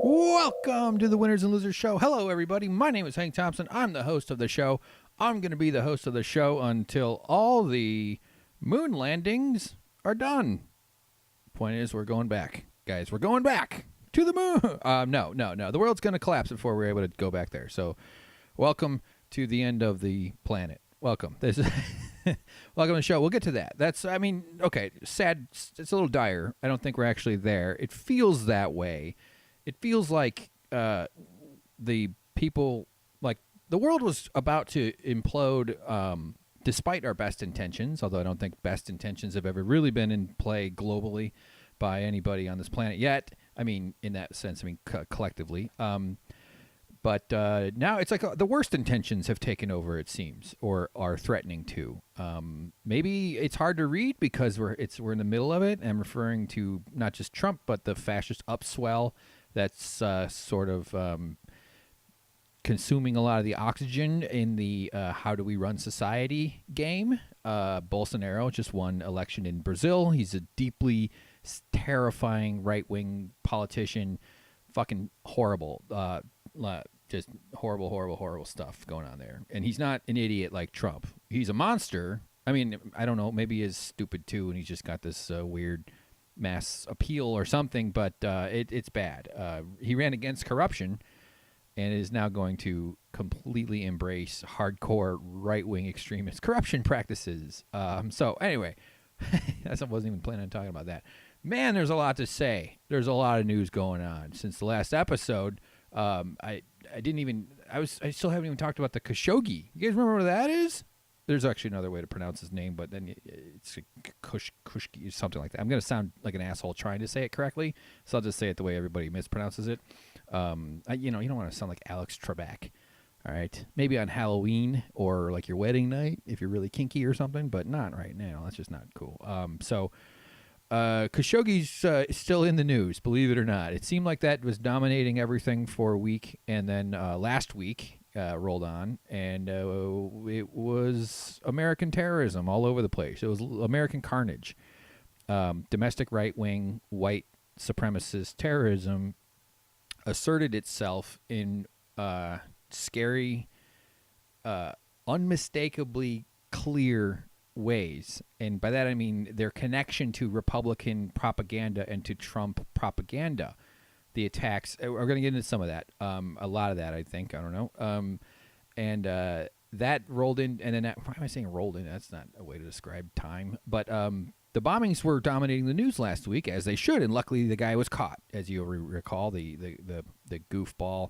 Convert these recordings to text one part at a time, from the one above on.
Welcome to the Winners and Losers Show. Hello, everybody. My name is Hank Thompson. I'm the host of the show. I'm going to be the host of the show until all the moon landings are done. Point is, we're going back. Guys, we're going back to the moon. No. The world's going to collapse before we're able to go back there. So welcome to the end of the planet. Welcome. This is welcome to the show. We'll get to that. Okay, sad. It's a little dire. I don't think we're actually there. It feels that way. It feels like the people, like the world was about to implode despite our best intentions, although I don't think best intentions have ever really been in play globally by anybody on this planet yet. I mean, in that sense, collectively. But now it's like the worst intentions have taken over, it seems, or are threatening to. Maybe it's hard to read because we're in the middle of it. I'm referring to not just Trump, but the fascist upswell that's sort of consuming a lot of the oxygen in the how do we run society game. Bolsonaro just won election in Brazil. He's a deeply terrifying right-wing politician. Fucking horrible. Just horrible stuff going on there. And he's not an idiot like Trump. He's a monster. I mean, I don't know. Maybe he's stupid too, and he's just got this weird mass appeal or something, but it's bad. He ran against corruption and is now going to completely embrace hardcore right-wing extremist corruption practices. So anyway, I wasn't even planning on talking about that. Man, there's a lot to say. There's a lot of news going on since the last episode. I still haven't even talked about the Khashoogi. You guys remember what that is? There's actually another way to pronounce his name, but then it's Khashoogi, something like that. I'm going to sound like an asshole trying to say it correctly, so I'll just say it the way everybody mispronounces it. You don't want to sound like Alex Trebek, all right? Maybe on Halloween or like your wedding night if you're really kinky or something, but not right now. That's just not cool. Khashoogi's still in the news, believe it or not. It seemed like that was dominating everything for a week, and then last week rolled on, and it was American terrorism all over the place. It was American carnage. Domestic right-wing white supremacist terrorism asserted itself in scary, unmistakably clear ways. And by that I mean their connection to Republican propaganda and to Trump propaganda. The attacks, we're going to get into some of that, a lot of that, I think. I don't know. And that rolled in, and then why am I saying rolled in? That's not a way to describe time. But the bombings were dominating the news last week, as they should, and luckily the guy was caught, as you recall, the goofball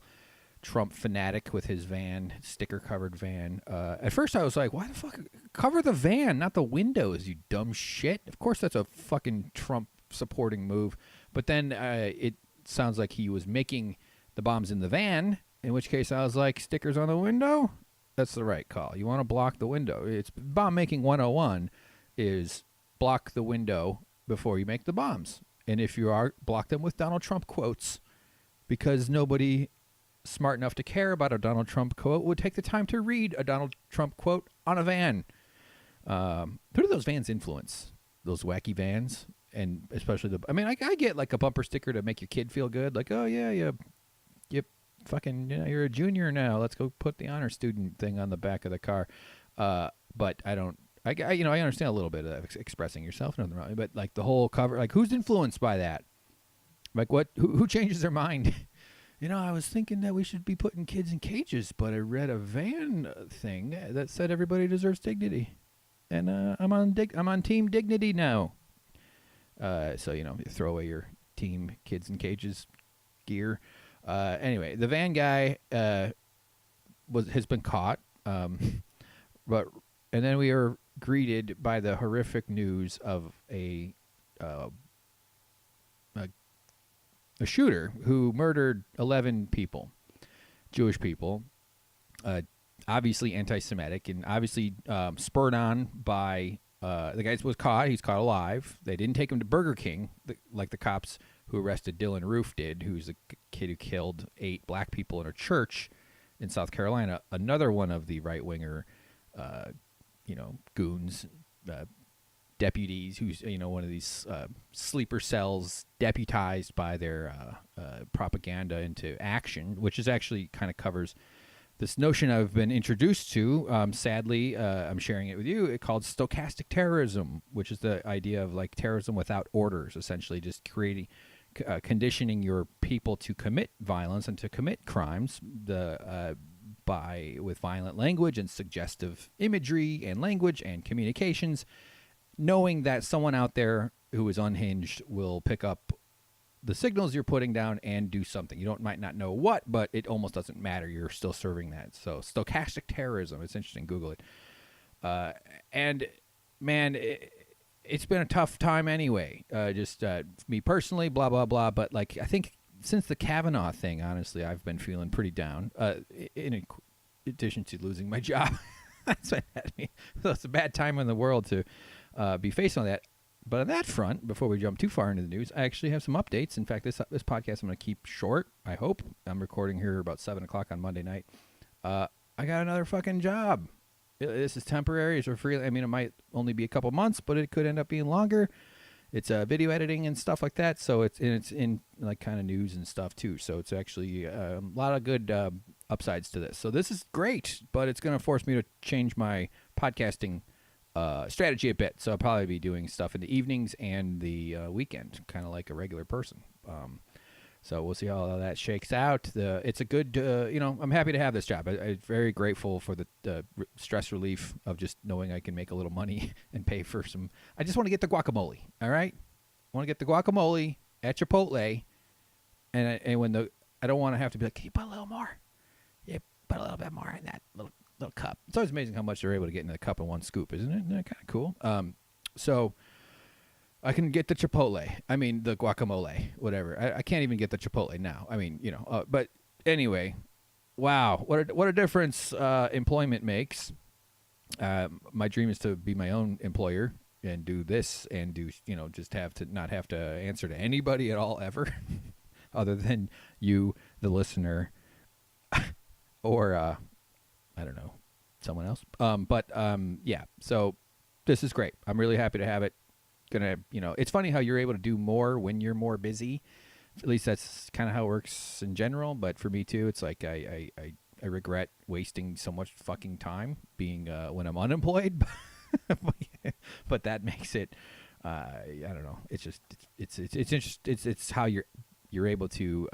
Trump fanatic with his van, sticker-covered van. At first I was like, why the fuck? Cover the van, not the windows, you dumb shit. Of course that's a fucking Trump-supporting move. But then it sounds like he was making the bombs in the van, in which case I was like, stickers on the window? That's the right call. You want to block the window. It's bomb-making 101 is block the window before you make the bombs. And if you are, block them with Donald Trump quotes, because nobody smart enough to care about a Donald Trump quote would take the time to read a Donald Trump quote on a van. Who do those vans influence? Those wacky vans? And especially I get like a bumper sticker to make your kid feel good. Like, oh yeah, you fucking, you're a junior now. Let's go put the honor student thing on the back of the car. But I don't, I understand a little bit of expressing yourself, nothing wrong. But like the whole cover, like who's influenced by that? Like who changes their mind? I was thinking that we should be putting kids in cages, but I read a van thing that said everybody deserves dignity, and I'm on team dignity now. So you throw away your team kids in cages gear. Anyway, the van guy has been caught, and then we are greeted by the horrific news of a shooter who murdered 11 people, Jewish people, obviously anti-Semitic, and obviously spurred on by the guy was caught. He's caught alive. They didn't take him to Burger King like the cops who arrested Dylan Roof did, who's the kid who killed 8 black people in a church in South Carolina. Another one of the right-winger, goons, deputies who's one of these sleeper cells deputized by their propaganda into action, which is actually kind of covers this notion I've been introduced to. Sadly, I'm sharing it with you. It's called stochastic terrorism, which is the idea of like terrorism without orders, essentially just creating, conditioning your people to commit violence and to commit crimes with violent language and suggestive imagery and language and communications, knowing that someone out there who is unhinged will pick up the signals you're putting down and do something. You might not know what, but it almost doesn't matter. You're still serving that. So stochastic terrorism. It's interesting. Google it. And man, it's been a tough time anyway. Just me personally, blah blah blah. But like, I think since the Kavanaugh thing, honestly, I've been feeling pretty down. In addition to losing my job, that's what had me. So it's a bad time in the world to be facing all that. But on that front, before we jump too far into the news, I actually have some updates. In fact, this podcast I'm going to keep short, I hope. I'm recording here about 7 o'clock on Monday night. I got another fucking job. This is temporary. It's for free. I mean, it might only be a couple months, but it could end up being longer. It's video editing and stuff like that. So it's in like kind of news and stuff too. So it's actually a lot of good upsides to this. So this is great, but it's going to force me to change my podcasting strategy a bit. So I'll probably be doing stuff in the evenings and the weekend, kind of like a regular person. So we'll see how that shakes out. It's a good, I'm happy to have this job. I'm very grateful for the stress relief of just knowing I can make a little money and pay for some. I just want to get the guacamole. All right, I want to get the guacamole at Chipotle, and when I don't want to have to be like, can you put a little more? Yeah, put a little bit more in that little cup. It's always amazing how much they're able to get into the cup in one scoop, isn't it? Isn't that kind of cool? So I can get the Chipotle. I mean, the guacamole, whatever. I can't even get the Chipotle now. I mean, but anyway, wow. What a difference employment makes. My dream is to be my own employer and do this and do, just not have to answer to anybody at all ever other than you, the listener, or, I don't know, someone else. Yeah, so this is great. I'm really happy to have it. It's funny how you're able to do more when you're more busy. At least that's kind of how it works in general. But for me too, it's like I regret wasting so much fucking time being when I'm unemployed. But that makes it, I don't know. It's just it's how you're able to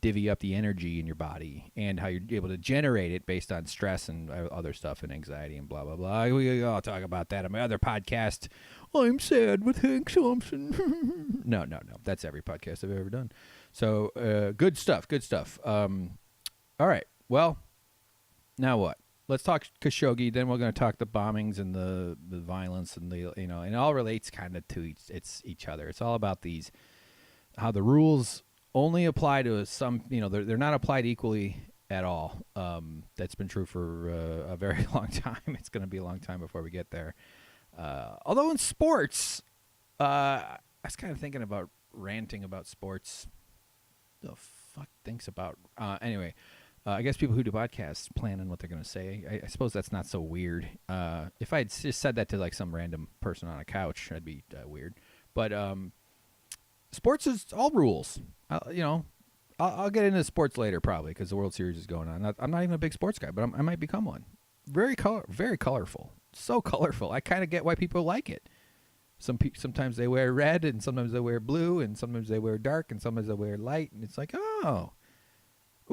divvy up the energy in your body and how you're able to generate it based on stress and other stuff and anxiety and blah, blah, blah. I'll talk about that on my other podcast. I'm sad with Hank Thompson. No. That's every podcast I've ever done. So good stuff. All right. Well, now what? Let's talk Khashoogi. Then we're going to talk the bombings and the violence and and it all relates kind of to each other. It's all about how the rules only apply to some, they're not applied equally at all. That's been true for a very long time. It's going to be a long time before we get there. Although in sports, I was kind of thinking about ranting about sports. The fuck thinks about anyway. I guess people who do podcasts plan on what they're going to say. I suppose that's not so weird. If I had just said that to like some random person on a couch, that'd be weird. But sports is all rules. I'll get into sports later probably because the World Series is going on. I'm not even a big sports guy, but I might become one. Very colorful. So colorful. I kind of get why people like it. Sometimes they wear red, and sometimes they wear blue, and sometimes they wear dark, and sometimes they wear light, and it's like, ooh,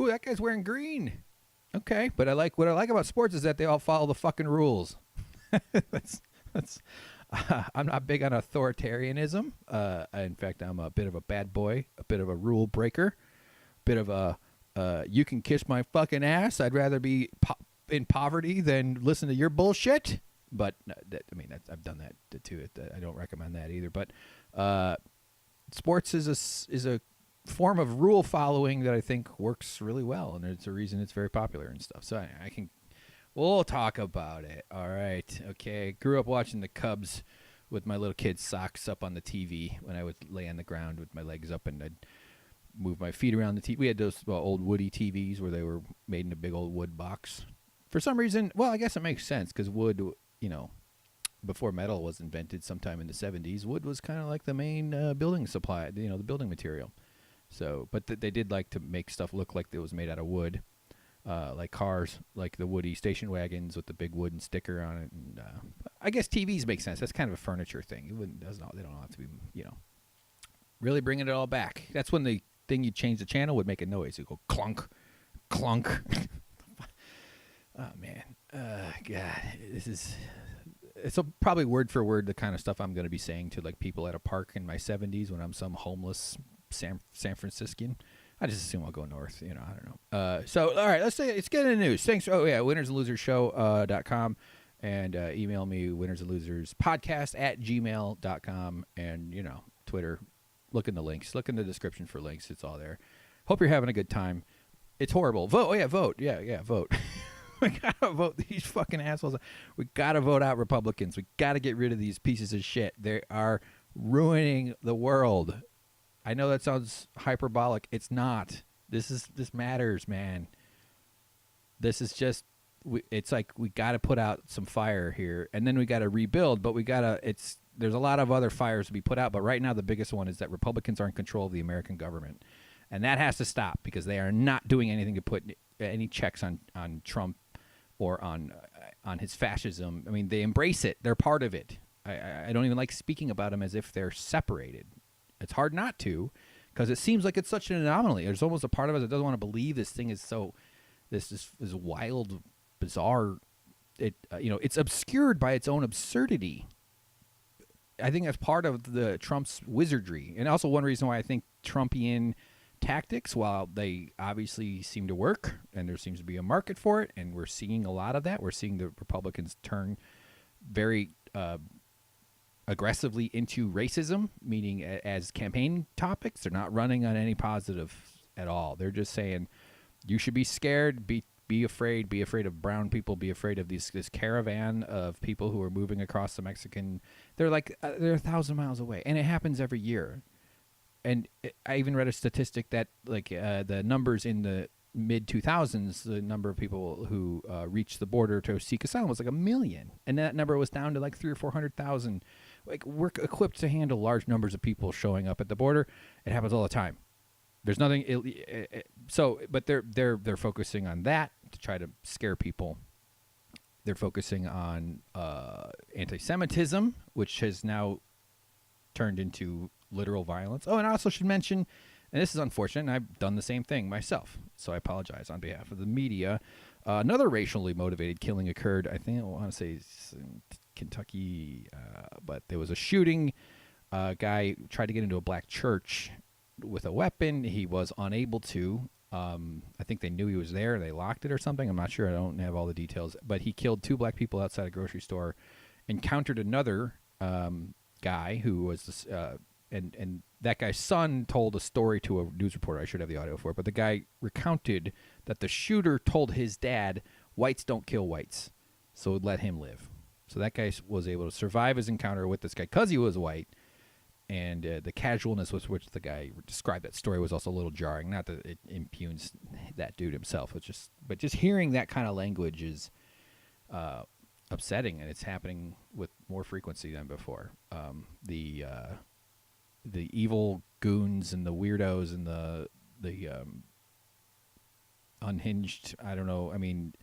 that guy's wearing green. Okay, but what I like about sports is that they all follow the fucking rules. That's. I'm not big on authoritarianism. In fact, I'm a bit of a bad boy, a bit of a rule breaker, a bit of a you can kiss my fucking ass. I'd rather be in poverty than listen to your bullshit. But I've done that too. I don't recommend that either. But sports is a form of rule following that I think works really well, and it's a reason it's very popular and stuff. So we'll talk about it. All right. Okay. Grew up watching the Cubs with my little kid's socks up on the TV when I would lay on the ground with my legs up and I'd move my feet around the TV. We had those old woody TVs where they were made in a big old wood box. For some reason, well, I guess it makes sense because wood, before metal was invented sometime in the 70s, wood was kind of like the main building supply, the building material. So, but they did like to make stuff look like it was made out of wood, like cars, like the Woody station wagons with the big wooden sticker on it. And I guess TVs make sense. That's kind of a furniture thing. They don't have to be, really bringing it all back. That's when the thing you change the channel would make a noise. It would go clunk, clunk. Oh man, God, it's probably word for word the kind of stuff I'm going to be saying to like people at a park in my 70s when I'm some homeless San Franciscan. I just assume I'll go north. I don't know. So all right, let's get into the news. Thanks. Oh yeah, winnersandlosershow.com and email me winnersandloserspodcast@gmail.com and Twitter. Look in the links. Look in the description for links. It's all there. Hope you're having a good time. It's horrible. Vote. Oh yeah, vote. Yeah, vote. We gotta vote these fucking assholes. We gotta vote out Republicans. We gotta get rid of these pieces of shit. They are ruining the world. I know that sounds hyperbolic. It's not. This matters, man. This is just. It's like we gotta put out some fire here, and then we gotta rebuild. But there's a lot of other fires to be put out. But right now, the biggest one is that Republicans are in control of the American government, and that has to stop because they are not doing anything to put any checks on Trump or on his fascism. I mean, they embrace it. They're part of it. I don't even like speaking about them as if they're separated. It's hard not to because it seems like it's such an anomaly. There's almost a part of us that doesn't want to believe this thing is so this wild, bizarre. It's obscured by its own absurdity. I think that's part of the Trump's wizardry, and also one reason why I think Trumpian tactics, while they obviously seem to work and there seems to be a market for it, and we're seeing a lot of that. We're seeing the Republicans turn very aggressively into racism, meaning as campaign topics. They're not running on any positive at all. They're just saying you should be scared, be afraid of brown people, be afraid of this caravan of people who are moving across the Mexican. They're 1,000 miles away, and it happens every year. And I even read a statistic that the numbers in the mid 2000s, the number of people who reached the border to seek asylum was like 1 million, and that number was down to like 300,000 or 400,000. We're equipped to handle large numbers of people showing up at the border. It happens all the time. There's nothing. But they're focusing on that to try to scare people. They're focusing on anti-Semitism, which has now turned into literal violence. Oh, and I also should mention, and this is unfortunate, and I've done the same thing myself, so I apologize on behalf of the media. Another racially motivated killing occurred, I want to say in Kentucky, but there was a shooting. A guy tried to get into a black church with a weapon. He was unable to. I think they knew he was there. They locked it or something. I'm not sure. I don't have all the details. But he killed 2 black people outside a grocery store, encountered another guy who was and that guy's son told a story to a news reporter. I should have the audio for it, but the guy recounted that the shooter told his dad, "Whites don't kill whites, so let him live." So that guy was able to survive his encounter with this guy because he was white, and the casualness with which the guy described that story was also a little jarring. Not that it impugns that dude himself, but just hearing that kind of language is upsetting, and it's happening with more frequency than before. The evil goons and the weirdos and the unhinged. I don't know. I mean,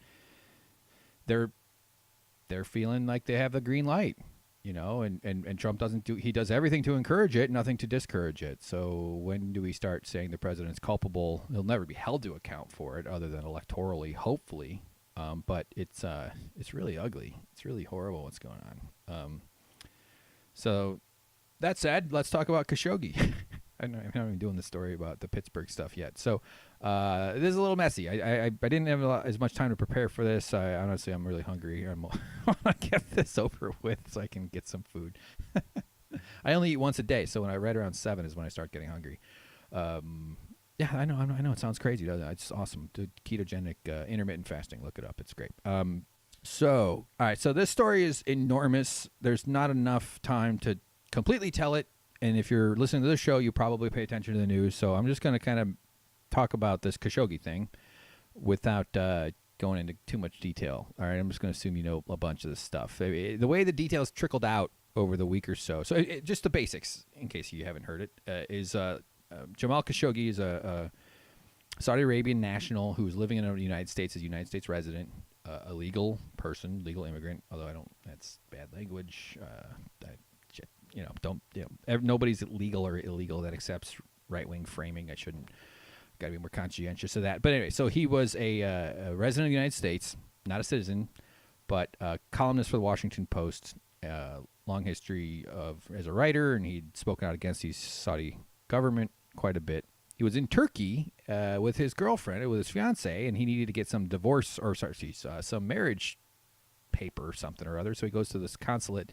they're feeling like they have the green light, and Trump doesn't do. He does everything to encourage it, nothing to discourage it. So when do we start saying the president's culpable? He'll never be held to account for it, other than electorally, hopefully. But it's really ugly. It's really horrible what's going on. So that said, let's talk about Khashoogi. I'm not even doing the story about the Pittsburgh stuff yet. So this is a little messy. I didn't have as much time to prepare for this. Honestly, I'm really hungry. I want to get this over with so I can get some food. I only eat once a day, so when I right around 7 is when I start getting hungry. Yeah, I know. It sounds crazy, doesn't it? It's awesome. The ketogenic intermittent fasting. Look it up. It's great. All right. So this story is enormous. There's not enough time to completely tell it. And if you're listening to this show, you probably pay attention to the news. So I'm just going to kind of talk about this Khashoogi thing without going into too much detail. All right, I'm just going to assume you know a bunch of this stuff. The way the details trickled out over the week or so. So just the basics, in case you haven't heard it, is Jamal Khashoogi is a Saudi Arabian national who is living in the United States as a United States resident, a legal person, legal immigrant. Although that's bad language. Nobody's legal or illegal that accepts right-wing framing. I shouldn't. Got to be more conscientious of that. But anyway, so he was a resident of the United States, not a citizen, but a columnist for the Washington Post. Long history as a writer, and he'd spoken out against the Saudi government quite a bit. He was in Turkey with his girlfriend, with his fiance, and he needed to get some divorce or some marriage paper or something or other. So he goes to this consulate,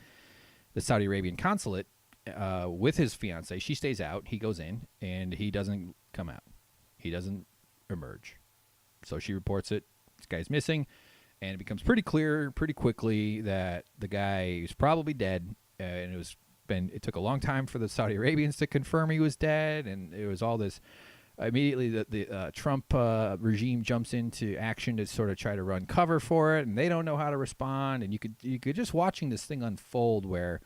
the Saudi Arabian consulate, with his fiance. She stays out. He goes in, and he doesn't come out. He doesn't emerge. So she reports it. This guy's missing. And it becomes pretty clear pretty quickly that the guy is probably dead, and it took a long time for the Saudi Arabians to confirm he was dead, and it was all this. Immediately, the Trump regime jumps into action to sort of try to run cover for it, and they don't know how to respond. And you could just watching this thing unfold where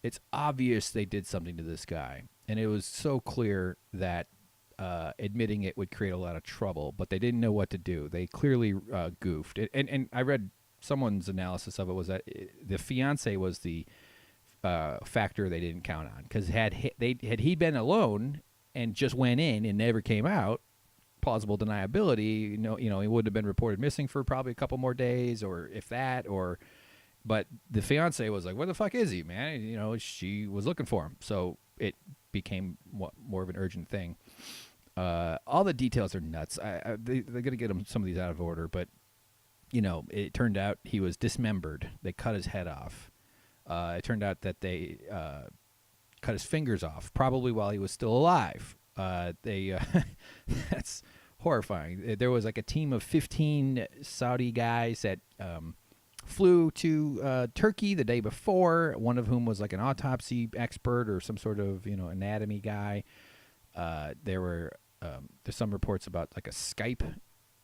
it's obvious they did something to this guy, and it was so clear that admitting it would create a lot of trouble, but they didn't know what to do. They clearly goofed. And I read someone's analysis of it was that the fiance was the factor they didn't count on, because had he been alone and just went in and never came out, plausible deniability, he would have been reported missing for probably a couple more days, or if that, but the fiance was like, where the fuck is he, man? She was looking for him. So it became more of an urgent thing. All the details are nuts. They're going to get some of these out of order, but, it turned out he was dismembered. They cut his head off. It turned out that they cut his fingers off, probably while he was still alive. That's horrifying. There was like a team of 15 Saudi guys that flew to Turkey the day before, one of whom was like an autopsy expert or some sort of anatomy guy. There's some reports about like a Skype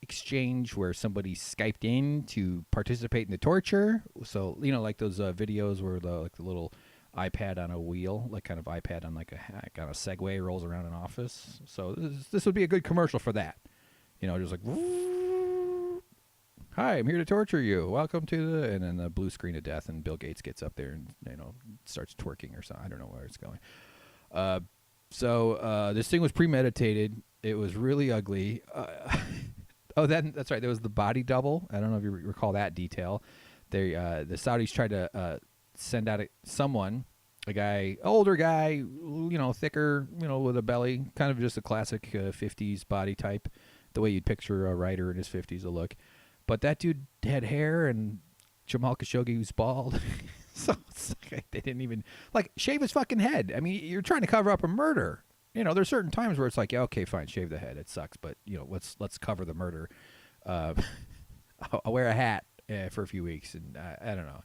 exchange where somebody Skyped in to participate in the torture. So like those videos where the little iPad on a wheel, like kind of iPad on like on a Segway rolls around an office. So this would be a good commercial for that. Just like, hi, I'm here to torture you. Welcome to and then the blue screen of death, and Bill Gates gets up there and starts twerking or something. I don't know where it's going. So this thing was premeditated. It was really ugly. That's right. There was the body double. I don't know if you recall that detail. The Saudis tried to send out a guy, older guy, thicker, with a belly, kind of just a classic 50s body type, the way you'd picture a writer in his 50s to look. But that dude had hair, and Jamal Khashoogi was bald. So it's like they didn't even shave his fucking head. I mean, you're trying to cover up a murder. There's certain times where it's like, yeah, okay, fine, shave the head. It sucks, but let's cover the murder. I'll wear a hat for a few weeks, and I don't know.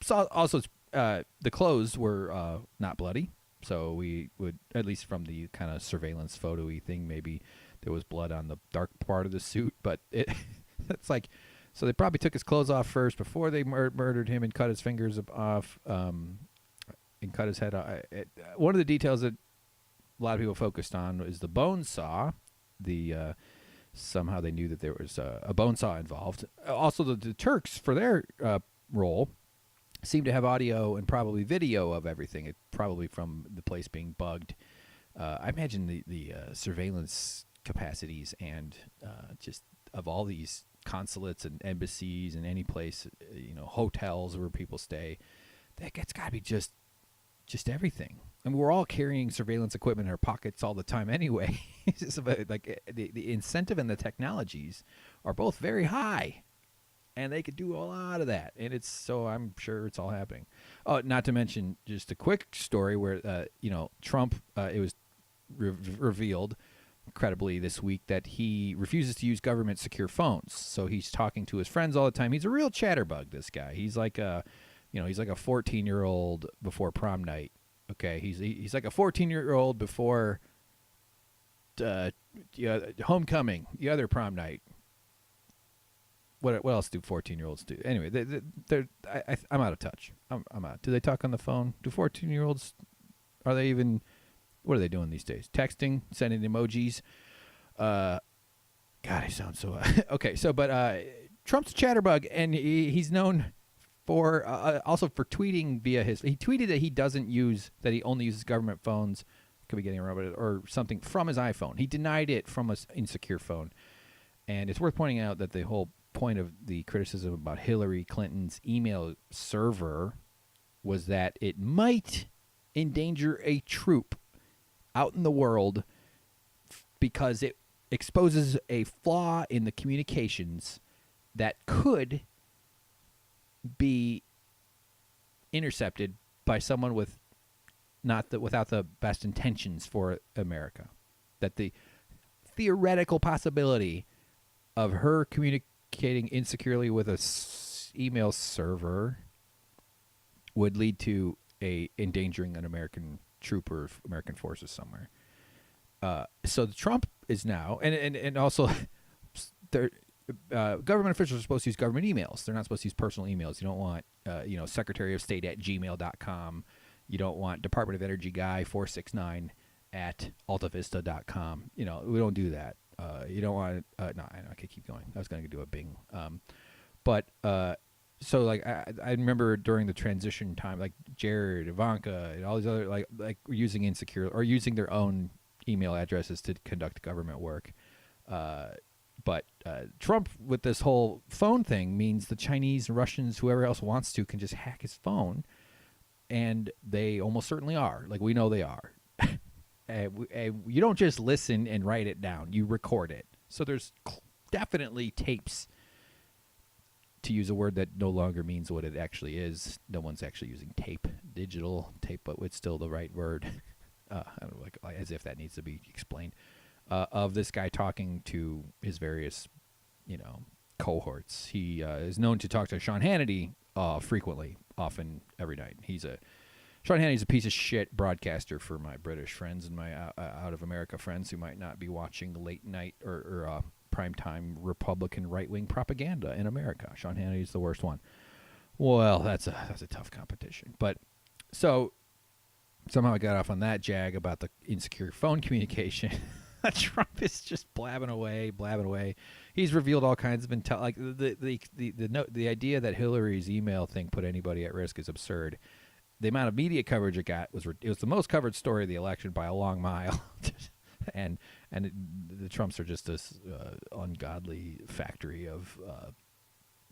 So also, the clothes were not bloody, so we would, at least from the kind of surveillance photo-y thing, maybe there was blood on the dark part of the suit, but it's like. So they probably took his clothes off first before they murdered him and cut his fingers off and cut his head off. One of the details that a lot of people focused on is the bone saw. Somehow they knew that there was a bone saw involved. Also, the Turks, for their role, seemed to have audio and probably video of everything. It probably from the place being bugged. I imagine the surveillance capacities and just of all these consulates and embassies and any place, hotels where people stay, it's got to be just everything. I mean, we're all carrying surveillance equipment in our pockets all the time anyway. It's just about, the incentive and the technologies are both very high, and they could do a lot of that. And so I'm sure it's all happening. Oh, not to mention just a quick story where Trump, it was revealed incredibly this week that he refuses to use government secure phones. So he's talking to his friends all the time. He's a real chatterbug, this guy. He's like a 14-year-old before prom night. Okay, he's like a 14-year-old before homecoming, the other prom night. what else do 14-year-olds do? Anyway, I'm out of touch. I'm out. Do they talk on the phone? Do 14-year-olds, are they even, what are they doing these days? Texting, sending emojis. God, I sound so okay. So, but Trump's a chatterbug, and he's known for also for tweeting via his. He tweeted that he only uses government phones. Could be getting around it or something from his iPhone. He denied it from an insecure phone, and it's worth pointing out that the whole point of the criticism about Hillary Clinton's email server was that it might endanger a troop out in the world because it exposes a flaw in the communications that could be intercepted by someone without the best intentions for America. That the theoretical possibility of her communicating insecurely with a email server would lead to endangering an American trooper, American forces somewhere. So Trump is now, and also, government officials are supposed to use government emails. They're not supposed to use personal emails. You don't want, Secretary of State at gmail.com. You don't want Department of Energy guy 469 at altavista.com. We don't do that. You don't want no, I could keep going. I was going to do a Bing. So like I remember during the transition time, like Jared, Ivanka, and all these other like using insecure or using their own email addresses to conduct government work. But Trump with this whole phone thing means the Chinese, Russians, whoever else wants to can just hack his phone, and they almost certainly are. Like we know they are. You don't just listen and write it down; you record it. So there's definitely tapes. To use a word that no longer means what it actually is, no one's actually using tape, digital tape, but it's still the right word. I don't know, like as if that needs to be explained. Of this guy talking to his various, cohorts. He is known to talk to Sean Hannity frequently, often, every night. Sean Hannity's a piece of shit broadcaster for my British friends and my out of America friends who might not be watching late night or primetime Republican right-wing propaganda in America. Sean Hannity's the worst one. Well, that's a tough competition. But so somehow I got off on that jag about the insecure phone communication. Trump is just blabbing away. He's revealed all kinds of intel. Like the idea that Hillary's email thing put anybody at risk is absurd. The amount of media coverage it got was the most covered story of the election by a long mile. The Trumps are just this ungodly factory of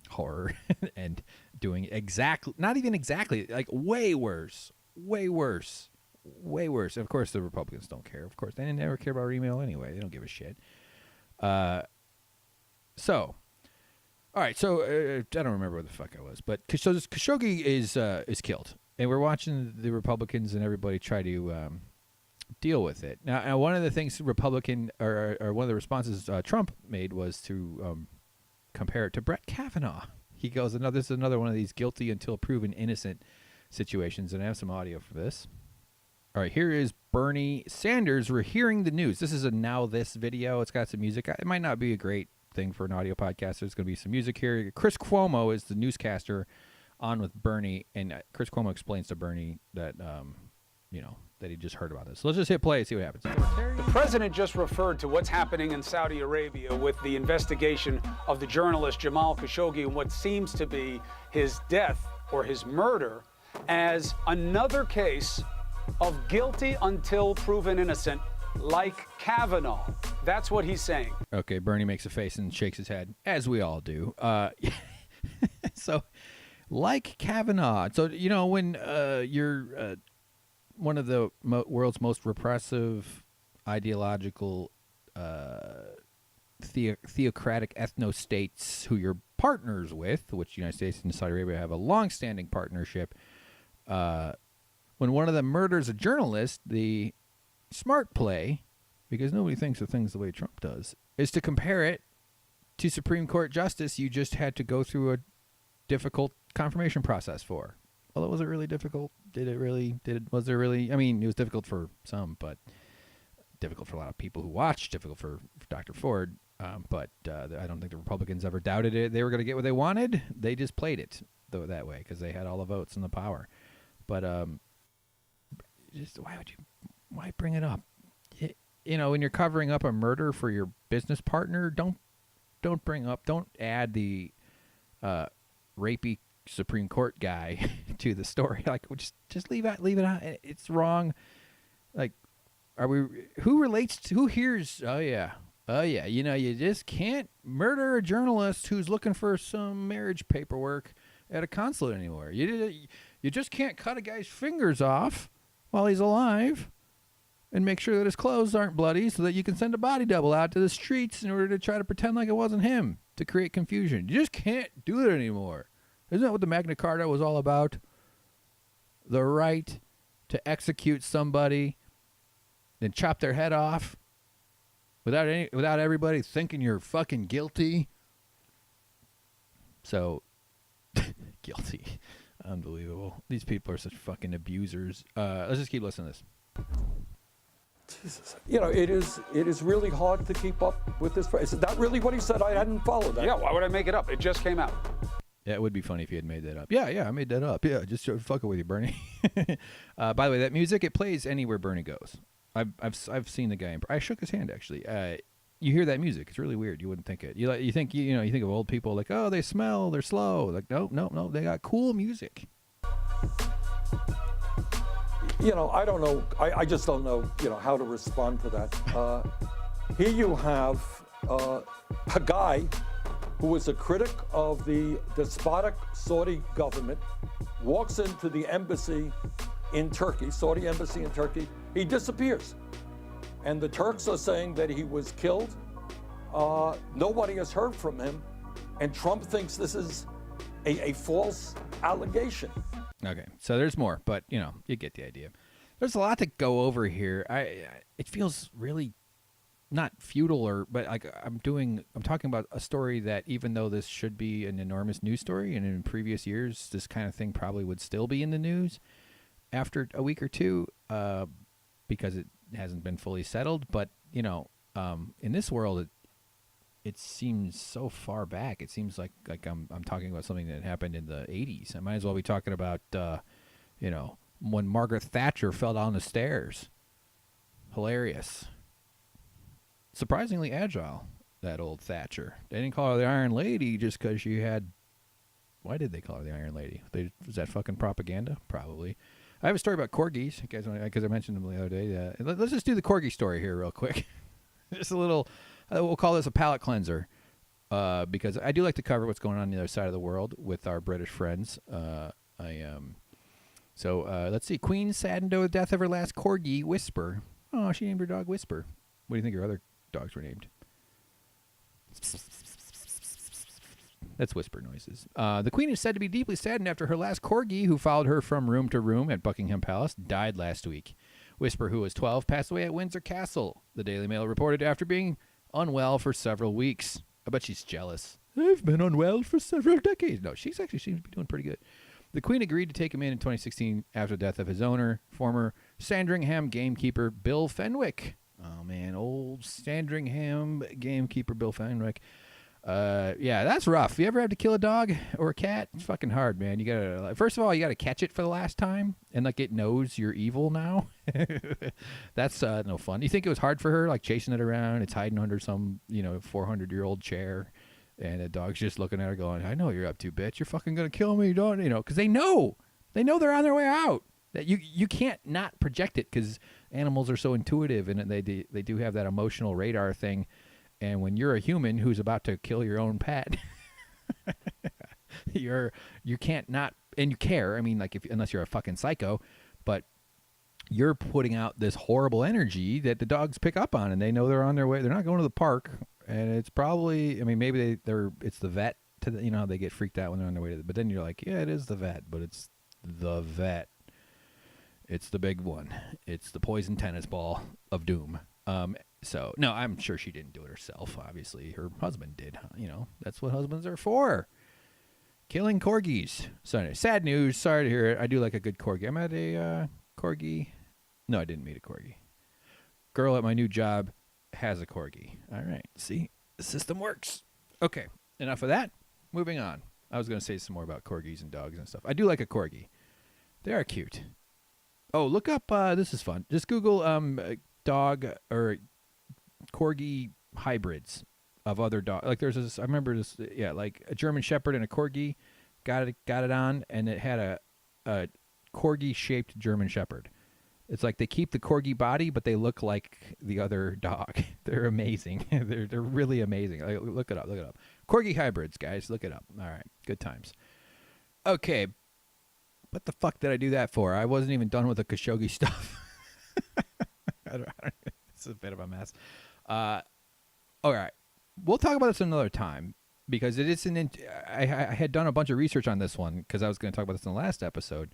horror and doing not even exactly, like way worse. And of course, the Republicans don't care. Of course, they never care about our email anyway. They don't give a shit. All right. So I don't remember where the fuck I was, but so this Khashoogi is killed, and we're watching the Republicans and everybody try to deal with it. Now, one of the things Republican or one of the responses Trump made was to compare it to Brett Kavanaugh. He goes, this is another one of these guilty until proven innocent situations, and I have some audio for this. All right, here is Bernie Sanders. We're hearing the news. This is a Now This video. It's got some music. It might not be a great thing for an audio podcast. There's going to be some music here. Chris Cuomo is the newscaster on with Bernie, and Chris Cuomo explains to Bernie that, that he just heard about this. So let's just hit play and see what happens. The president just referred to what's happening in Saudi Arabia with the investigation of the journalist Jamal Khashoogi and what seems to be his death or his murder as another case of guilty until proven innocent, like Kavanaugh. That's what he's saying. Okay, Bernie makes a face and shakes his head, as we all do. So, like Kavanaugh. So, when you're one of the world's most repressive, ideological, theocratic ethno-states who you're partners with, which the United States and Saudi Arabia have a long-standing partnership, when one of them murders a journalist, the smart play, because nobody thinks of things the way Trump does, is to compare it to Supreme Court justice you just had to go through a difficult confirmation process for. Although, was it really difficult? Was there really? I mean, it was difficult for some, but difficult for a lot of people who watched, difficult for Dr. Ford. But I don't think the Republicans ever doubted it. They were going to get what they wanted. They just played it that way because they had all the votes and the power. But just why bring it up? When you're covering up a murder for your business partner, don't add the rapey Supreme Court guy to the story. Like, just leave it out. It's wrong. Like, who hears? Oh yeah. You just can't murder a journalist who's looking for some marriage paperwork at a consulate anymore. You just can't cut a guy's fingers off while he's alive and make sure that his clothes aren't bloody so that you can send a body double out to the streets in order to try to pretend like it wasn't him to create confusion. You just can't do it anymore. Isn't that what the Magna Carta was all about? The right to execute somebody, then chop their head off without everybody thinking you're fucking guilty. So, guilty. Unbelievable. These people are such fucking abusers. Let's just keep listening to this. Jesus. It is really hard to keep up with this. Is that really what he said? I hadn't followed that. Yeah, why would I make it up? It just came out. Yeah, it would be funny if he had made that up. Yeah, I made that up. Yeah, just fucking with you, Bernie. By the way, that music, it plays anywhere Bernie goes. I've seen the guy. I shook his hand actually. You hear that music? It's really weird. You wouldn't think it. You think you think of old people like, oh, they smell, they're slow. Like no, they got cool music. I don't know. I just don't know. How to respond to that. Here you have a guy who was a critic of the despotic Saudi government, walks into the embassy in Turkey, Saudi embassy in Turkey. He disappears. And the Turks are saying that he was killed. Nobody has heard from him. And Trump thinks this is a false allegation. Okay, so there's more, but, you get the idea. There's a lot to go over here. It feels really not futile, but like I'm talking about a story that even though this should be an enormous news story, and in previous years, this kind of thing probably would still be in the news after a week or two, because it hasn't been fully settled. But in this world, it seems so far back. It seems like I'm talking about something that happened in the 80s. I might as well be talking about when Margaret Thatcher fell down the stairs. Hilarious. Surprisingly agile, that old Thatcher. They didn't call her the Iron Lady just because she had... Why did they call her the Iron Lady? Was that fucking propaganda? Probably. I have a story about Corgis, because I mentioned them the other day. Let's just do the Corgi story here real quick. Just a little... we'll call this a palate cleanser, because I do like to cover what's going on the other side of the world with our British friends. So let's see. Queen saddened over the death of her last Corgi, Whisper. Oh, she named her dog Whisper. What do you think her other dogs were named? That's whisper noises. The Queen is said to be deeply saddened after her last Corgi, who followed her from room to room at Buckingham Palace, died last week. Whisper, who was 12, passed away at Windsor Castle, the Daily Mail reported, after being unwell for several weeks. I bet she's jealous. I've been unwell for several decades. No, she seems to be doing pretty good. The Queen agreed to take him in 2016 after the death of his owner, former Sandringham gamekeeper Bill Fenwick. Oh, man, old Sandringham gamekeeper Bill Fenwick. Yeah, that's rough. You ever have to kill a dog or a cat? It's fucking hard, man. You gotta, first of all, you gotta catch it for the last time, and like it knows you're evil now. That's no fun. You think it was hard for her, like chasing it around? It's hiding under some 400-year-old chair, and the dog's just looking at her, going, "I know what you're up to, bitch. You're fucking gonna kill me, don't you?" Because they know they're on their way out. That you can't not project it, because animals are so intuitive, and they do have that emotional radar thing. And when you're a human who's about to kill your own pet, you can't not, and you care. I mean, like unless you're a fucking psycho, but you're putting out this horrible energy that the dogs pick up on, and they know they're on their way. They're not going to the park, and it's probably, I mean, maybe it's the vet to the, they get freaked out when they're on their way to but then you're like, yeah, it is the vet, but it's the vet. It's the big one. It's the poison tennis ball of doom. So, no, I'm sure she didn't do it herself. Obviously, her husband did. That's what husbands are for. Killing corgis. So, anyway, sad news. Sorry to hear it. I do like a good corgi. I'm at a corgi. No, I didn't meet a corgi. Girl at my new job has a corgi. All right. See, The system works. Okay, enough of that. Moving on. I was going to say some more about corgis and dogs and stuff. I do like a corgi. They are cute. Oh, look up, this is fun. Just Google dog or corgi hybrids of other dogs. Like there's this, I remember this, like a German Shepherd and a corgi got it on, and it had a corgi-shaped German Shepherd. It's like they keep the corgi body, but they look like the other dog. They're amazing. they're really amazing. Like, look it up. Corgi hybrids, guys. Look it up. All right. Good times. Okay. What the fuck did I do that for? I wasn't even done with the Khashoogi stuff. It's a bit of a mess. All right. We'll talk about this another time because it is I had done a bunch of research on this one because I was going to talk about this in the last episode.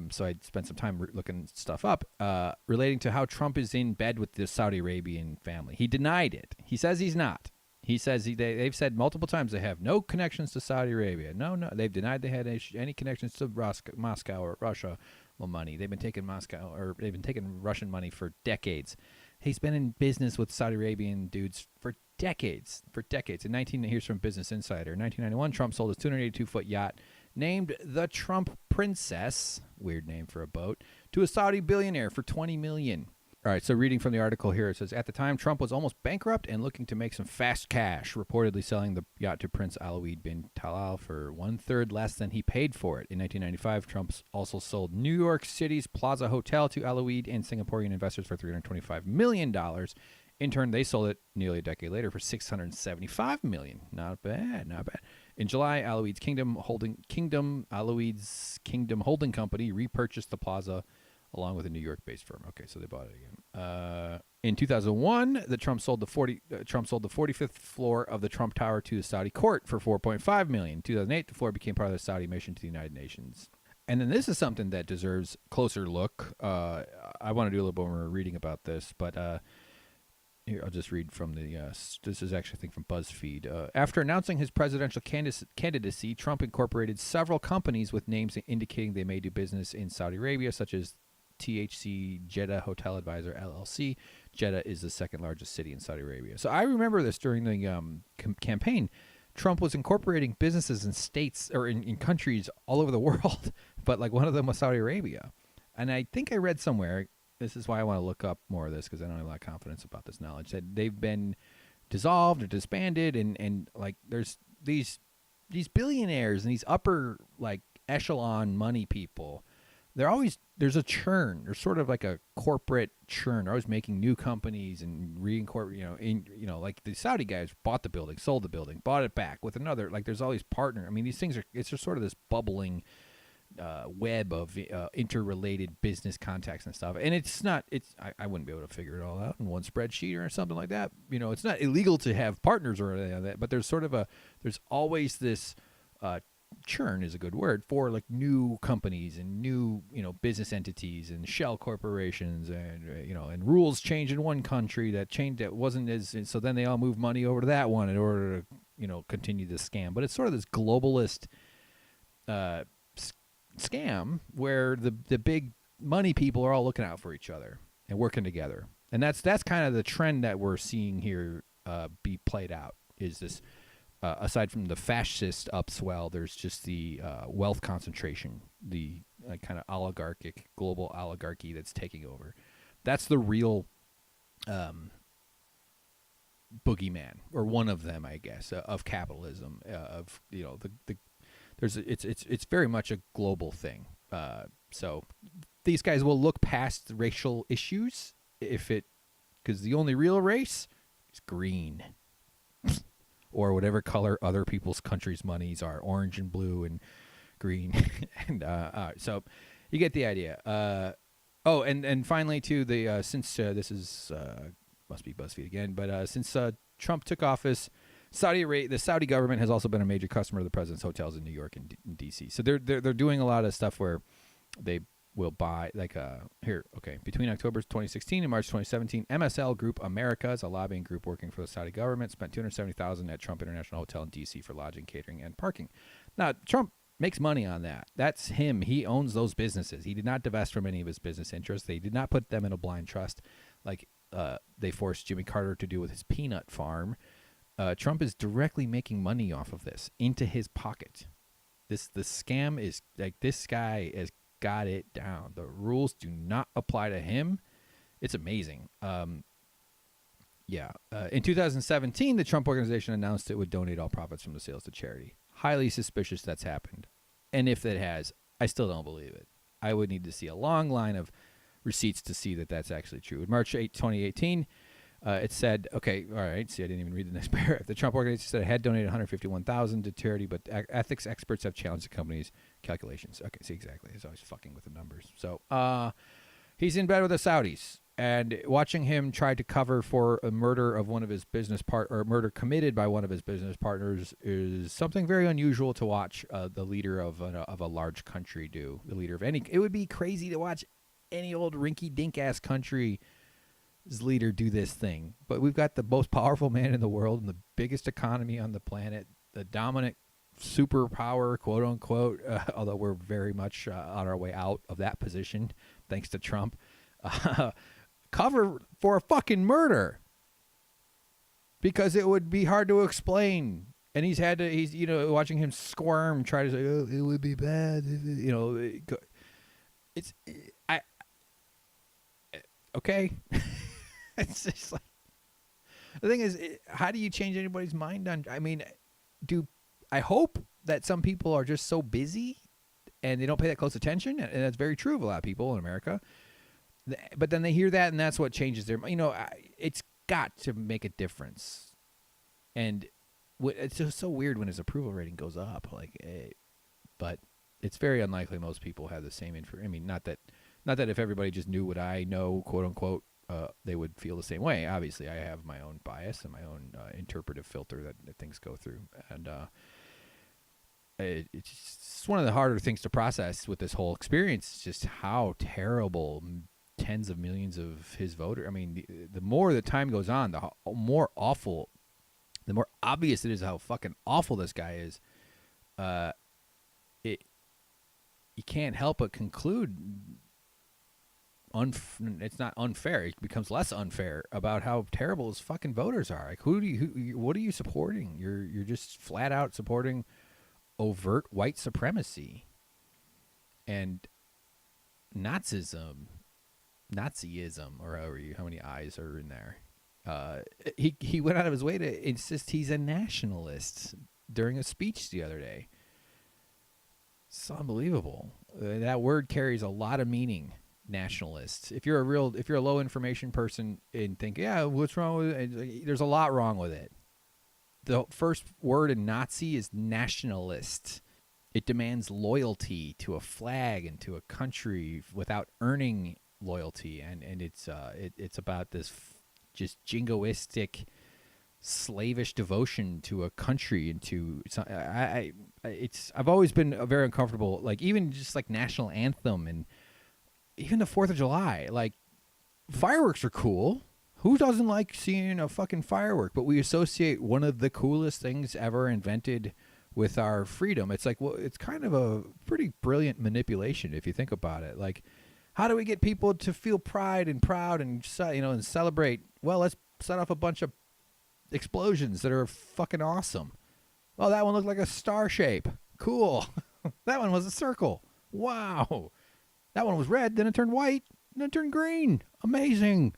So I spent some time looking stuff up relating to how Trump is in bed with the Saudi Arabian family. He denied it. He says he's not. He says they've said multiple times they have no connections to Saudi Arabia. No, they've denied they had any connections to Moscow or Russia. Well, money. They've been taking Russian money for decades. He's been in business with Saudi Arabian dudes for decades. Here's from Business Insider. In 1991, Trump sold his 282-foot yacht named the Trump Princess, weird name for a boat, to a Saudi billionaire for $20 million. All right, so reading from the article here, it says, at the time, Trump was almost bankrupt and looking to make some fast cash, reportedly selling the yacht to Prince Alawid bin Talal for one-third less than he paid for it. In 1995, Trump also sold New York City's Plaza Hotel to Alawid and Singaporean investors for $325 million. In turn, they sold it nearly a decade later for $675 million. Not bad. In July, Alawid's Kingdom Holding Company repurchased the plaza along with a New York-based firm. Okay, so they bought it again. In 2001, Trump sold the 45th floor of the Trump Tower to the Saudi court for $4.5 million. In 2008, the floor became part of the Saudi mission to the United Nations. And then this is something that deserves closer look. I want to do a little bit more reading about this, but here I'll just read from the. This is actually, I think, from BuzzFeed. After announcing his presidential candidacy, Trump incorporated several companies with names indicating they may do business in Saudi Arabia, such as THC Jeddah Hotel Advisor LLC. Jeddah is the second largest city in Saudi Arabia. So I remember this during the campaign. Trump was incorporating businesses in states or in countries all over the world, but like one of them was Saudi Arabia. And I think I read somewhere, this is why I want to look up more of this because I don't have a lot of confidence about this knowledge, that they've been dissolved or disbanded, and like there's these billionaires and these upper like echelon money people. There's a churn. There's sort of like a corporate churn. They're always making new companies and reincorporate. Like the Saudi guys bought the building, sold the building, bought it back with another. Like there's all these partners. I mean, these things it's just sort of this bubbling web of interrelated business contacts and stuff. And I wouldn't be able to figure it all out in one spreadsheet or something like that. It's not illegal to have partners or anything like that, but there's always this churn is a good word for like new companies and new business entities and shell corporations and rules change in one country that wasn't as, so then they all move money over to that one in order to continue the scam. But it's sort of this globalist scam where the big money people are all looking out for each other and working together, and that's kind of the trend that we're seeing here be played out. Is this aside from the fascist upswell, there's just the wealth concentration, the kind of global oligarchy that's taking over. That's the real boogeyman, or one of them, I guess, of capitalism. It's very much a global thing. So these guys will look past racial issues because the only real race is green. Or whatever color other people's countries' monies are, orange and blue and green. And so you get the idea. And finally, too, since this is must be BuzzFeed again, but since Trump took office, the Saudi government has also been a major customer of the president's hotels in New York and D.C. So they're doing a lot of stuff where they will buy, between October 2016 and March 2017, MSL Group America is a lobbying group working for the Saudi government, spent $270,000 at Trump International Hotel in D.C. for lodging, catering, and parking. Now, Trump makes money on that. That's him. He owns those businesses. He did not divest from any of his business interests. They did not put them in a blind trust like they forced Jimmy Carter to do with his peanut farm. Trump is directly making money off of this into his pocket. The scam is like, this guy has got it down. The rules do not apply to him. It's amazing. In 2017, the Trump Organization announced it would donate all profits from the sales to charity. Highly suspicious that's happened. And if it has, I still don't believe it. I would need to see a long line of receipts to see that that's actually true. In March 8, 2018, it said, okay, all right, see, I didn't even read the next paragraph. The Trump Organization said it had donated $151,000 to charity, but ethics experts have challenged the company's calculations. Okay, see, exactly. He's always fucking with the numbers. So he's in bed with the Saudis, and watching him try to cover for a murder of one of his murder committed by one of his business partners is something very unusual to watch the leader of a large country do. The leader of any, it would be crazy to watch any old rinky-dink ass country's leader do this thing. But we've got the most powerful man in the world and the biggest economy on the planet, the dominant superpower, quote unquote, although we're very much on our way out of that position thanks to Trump, cover for a fucking murder because it would be hard to explain. And he's watching him squirm, try to say, oh, it would be bad, okay. It's just like, the thing is, how do you change anybody's mind on, I hope that some people are just so busy and they don't pay that close attention, and that's very true of a lot of people in America. But then they hear that, and that's what changes their, it's got to make a difference. And it's just so weird when his approval rating goes up, but it's very unlikely most people have the same information. Not that if everybody just knew what I know, quote unquote, they would feel the same way. Obviously, I have my own bias and my own interpretive filter that things go through, and it's just one of the harder things to process with this whole experience. Just how terrible tens of millions of his voters. The more the time goes on, the more awful, the more obvious it is how fucking awful this guy is. You can't help but conclude. It's not unfair. It becomes less unfair about how terrible his fucking voters are. Like, what are you supporting? You're just flat out supporting overt white supremacy and Nazism, or how many I's are in there. He went out of his way to insist he's a nationalist during a speech the other day. It's unbelievable. That word carries a lot of meaning. Nationalist. If you're a low information person and think, yeah, what's wrong with it? There's a lot wrong with it. The first word in Nazi is nationalist. It demands loyalty to a flag and to a country without earning loyalty, and it's about this just jingoistic, slavish devotion to a country and to. I've always been very uncomfortable, like even just like national anthem and. Even the 4th of July, like, fireworks are cool. Who doesn't like seeing a fucking firework? But we associate one of the coolest things ever invented with our freedom. It's like, well, it's kind of a pretty brilliant manipulation if you think about it. Like, how do we get people to feel pride and proud and, and celebrate? Well, let's set off a bunch of explosions that are fucking awesome. Well, that one looked like a star shape. Cool. That one was a circle. Wow. That one was red, then it turned white, then it turned green. Amazing.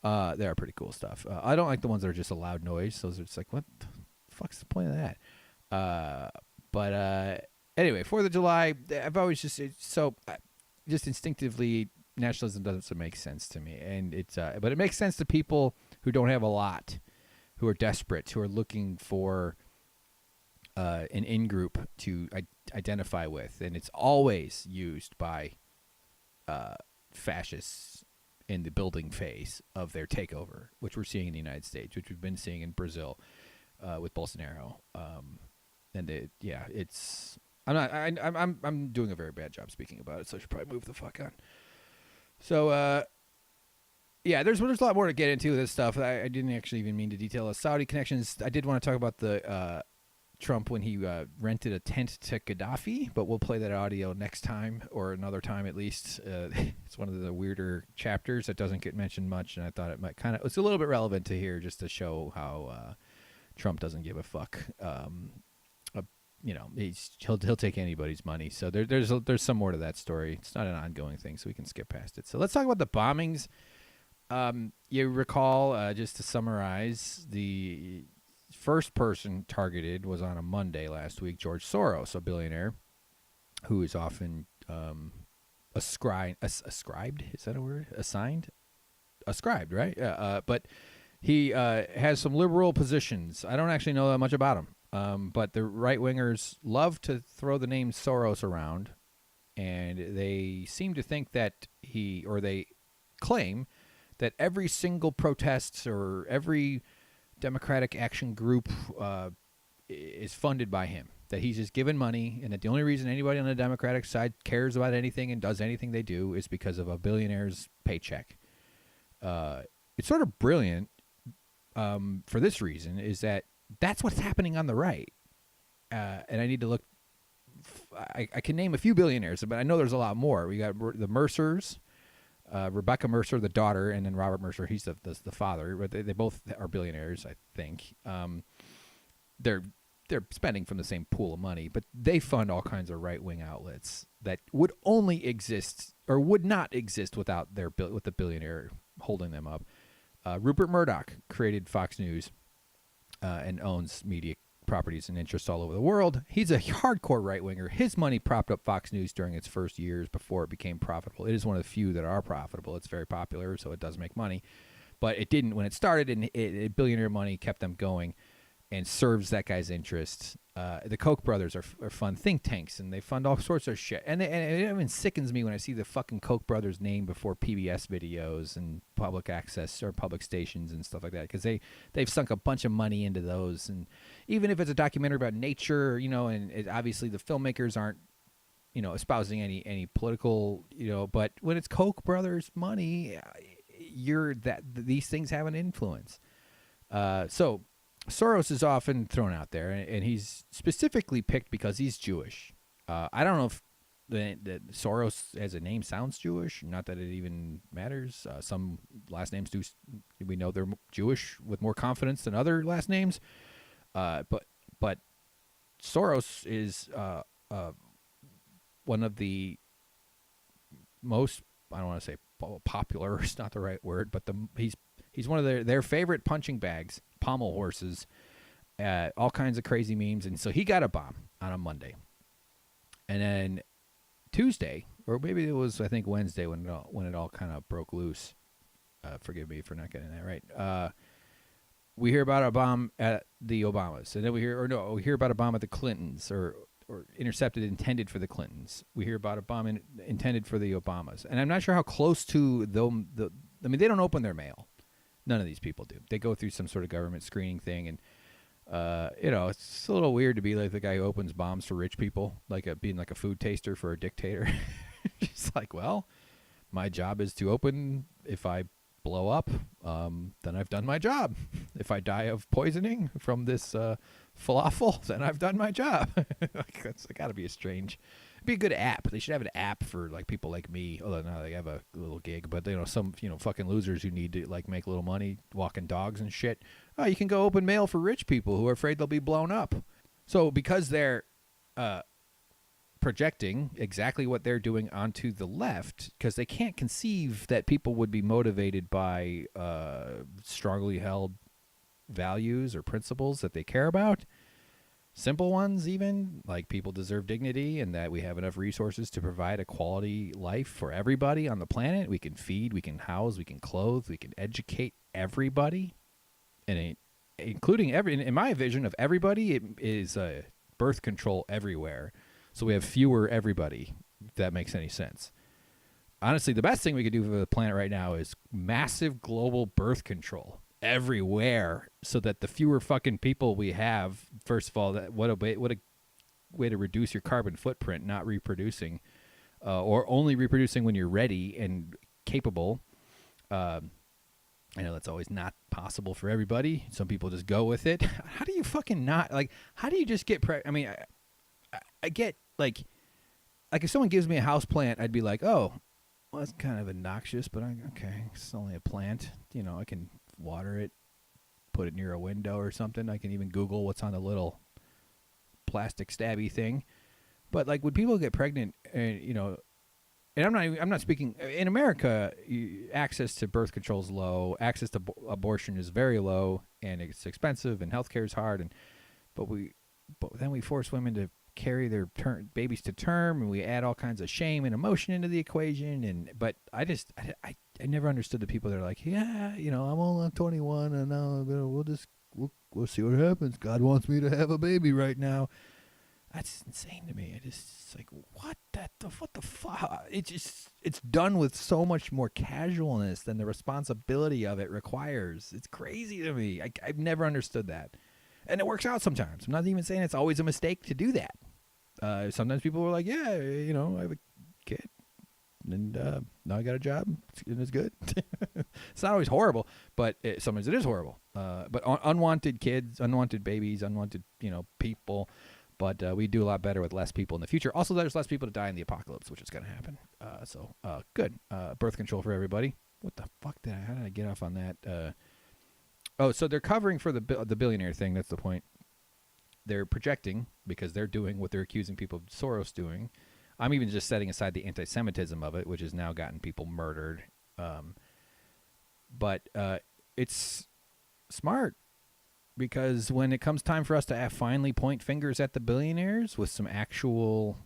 They're pretty cool stuff. I don't like the ones that are just a loud noise. Those are just like, what the fuck's the point of that? But anyway, 4th of July, I've always just instinctively, nationalism doesn't make sense to me. And but it makes sense to people who don't have a lot, who are desperate, who are looking for an in-group to identify with. And it's always used by fascists in the building phase of their takeover, which we're seeing in the United States, which we've been seeing in Brazil with Bolsonaro. I'm doing a very bad job speaking about it, so I should probably move the fuck on. So there's a lot more to get into this stuff. I didn't actually even mean to detail the Saudi connections. I did want to talk about the Trump when he rented a tent to Gaddafi, but we'll play that audio next time or another time at least. It's one of the weirder chapters that doesn't get mentioned much, and I thought it might it's a little bit relevant to hear just to show how Trump doesn't give a fuck. He'll take anybody's money. So there's some more to that story. It's not an ongoing thing, so we can skip past it. So let's talk about the bombings. You recall, just to summarize, the first person targeted was on a Monday last week, George Soros, a billionaire who is often ascribed, is that a word? Ascribed, right? But he has some liberal positions. I don't actually know that much about him, but the right-wingers love to throw the name Soros around, and they seem to think that they claim that every single protest or every Democratic action group is funded by him, that he's just given money, and that the only reason anybody on the Democratic side cares about anything and does anything they do is because of a billionaire's paycheck. It's sort of brilliant for this reason, is that that's what's happening on the right. And I need to look. I can name a few billionaires, but I know there's a lot more. We got the Mercers. Rebecca Mercer, the daughter, and then Robert Mercer, he's the father. But they both are billionaires, I think. They're spending from the same pool of money, but they fund all kinds of right-wing outlets that would only exist or would not exist without with the billionaire holding them up. Rupert Murdoch created Fox News and owns media properties and interests all over the world. He's a hardcore right-winger. His money propped up Fox News during its first years before it became profitable. It is one of the few that are profitable. It's very popular, so it does make money. But it didn't when it started, and billionaire money kept them going and serves that guy's interests. The Koch brothers are fun think tanks, and they fund all sorts of shit. And it even sickens me when I see the fucking Koch brothers name before PBS videos and public access or public stations and stuff like that, because they've sunk a bunch of money into those. And even if it's a documentary about nature, and obviously the filmmakers aren't, espousing any political, but when it's Koch brothers money, these things have an influence. So Soros is often thrown out there, and he's specifically picked because he's Jewish. I don't know if the Soros as a name sounds Jewish. Not that it even matters. Some last names do. We know they're Jewish with more confidence than other last names. But Soros is one of the most, I don't want to say popular. It's not the right word, but he's one of their favorite punching bags. Pommel horses, all kinds of crazy memes, and so he got a bomb on a Monday, and then Tuesday, or maybe it was I think Wednesday when it all kind of broke loose. Forgive me for not getting that right. We hear about a bomb at the Obamas, and then we hear about a bomb at the Clintons, or intercepted, intended for the Clintons. We hear about a bomb intended for the Obamas, and I'm not sure how close to them. They don't open their mail. None of these people do. They go through some sort of government screening thing, and it's a little weird to be like the guy who opens bombs for rich people, being like a food taster for a dictator. It's like, well, my job is to open. If I blow up, then I've done my job. If I die of poisoning from this falafel, then I've done my job. That's got to be a strange. It'd be a good app. They should have an app for people like me. Although now they have a little gig, but some fucking losers who need to make a little money walking dogs and shit. Oh, you can go open mail for rich people who are afraid they'll be blown up. So because they're projecting exactly what they're doing onto the left, because they can't conceive that people would be motivated by strongly held values or principles that they care about. Simple ones, even, like people deserve dignity and that we have enough resources to provide a quality life for everybody on the planet. We can feed, we can house, we can clothe, we can educate everybody. And including in my vision of everybody, it is birth control everywhere. So we have fewer everybody, if that makes any sense. Honestly, the best thing we could do for the planet right now is massive global birth control everywhere, so that the fewer fucking people we have, first of all, what a way to reduce your carbon footprint, not reproducing, or only reproducing when you're ready and capable. I know that's always not possible for everybody. Some people just go with it. How do you fucking not, how do you just get I get, if someone gives me a house plant, I'd be like, oh, well, that's kind of obnoxious, but okay, it's only a plant. I can water it put it near a window or something. I can even Google what's on the little plastic stabby thing. But like when people get pregnant, and and I'm not speaking in America. Access to birth control is low. Access to abortion is very low, and it's expensive, and healthcare is hard. But then we force women to carry their babies to term, and we add all kinds of shame and emotion into the equation. But I never understood the people that are like, yeah, I'm 21, and we'll see what happens. God wants me to have a baby right now. That's insane to me. It's like, what the fuck? It's done with so much more casualness than the responsibility of it requires. It's crazy to me. I've never understood that. And it works out sometimes. I'm not even saying it's always a mistake to do that. Sometimes people are like, yeah, I have a kid, and now I got a job, and it's good. It's not always horrible, but sometimes it is horrible. But unwanted kids, unwanted babies, unwanted, people. But we do a lot better with less people in the future. Also, there's less people to die in the apocalypse, which is going to happen. So good. Birth control for everybody. What the fuck how did I get off on that? So they're covering for the billionaire thing. That's the point. They're projecting because they're doing what they're accusing people of Soros doing. I'm even just setting aside the anti-Semitism of it, which has now gotten people murdered. But it's smart. Because when it comes time for us to finally point fingers at the billionaires with some actual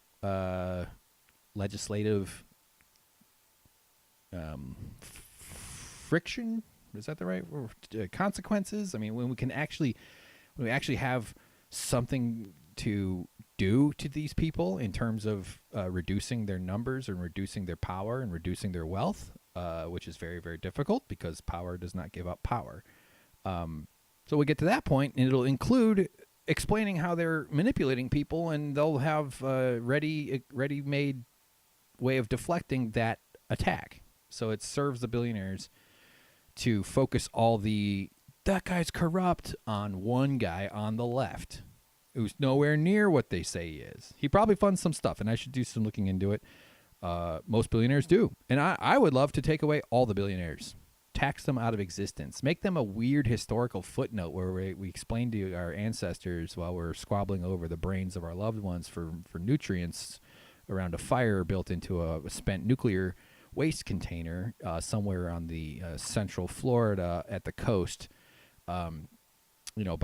legislative friction, is that the right word? Consequences? I mean, when we actually have something to do to these people in terms of reducing their numbers and reducing their power and reducing their wealth, which is very, very difficult because power does not give up power. So we get to that point, and it'll include explaining how they're manipulating people, and they'll have a ready-made way of deflecting that attack. So it serves the billionaires to focus all that guy's corrupt on one guy on the left who's nowhere near what they say he is. He probably funds some stuff, and I should do some looking into it. Most billionaires do. And I would love to take away all the billionaires. Tax them out of existence. Make them a weird historical footnote where we explain to our ancestors while we're squabbling over the brains of our loved ones for nutrients around a fire built into a spent nuclear waste container somewhere on the central Florida at the coast, by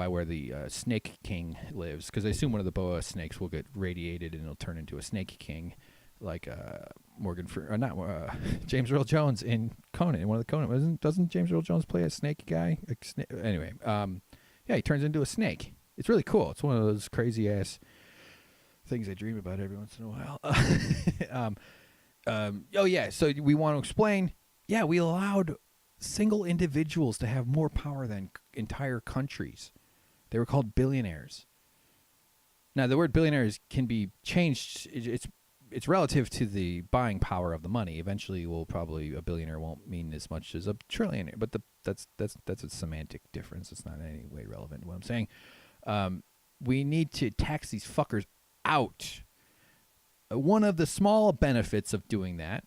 where the snake king lives. Because I assume one of the boa snakes will get radiated and it'll turn into a snake king. Like James Earl Jones in Conan, one of the Conan. Doesn't James Earl Jones play a snake guy? Anyway, he turns into a snake. It's really cool. It's one of those crazy ass things I dream about every once in a while. So we want to explain. Yeah, we allowed single individuals to have more power than entire countries. They were called billionaires. Now, the word billionaires can be changed. It's relative to the buying power of the money. Eventually, a billionaire won't mean as much as a trillionaire, but that's a semantic difference. It's not in any way relevant to what I'm saying. We need to tax these fuckers out. One of the small benefits of doing that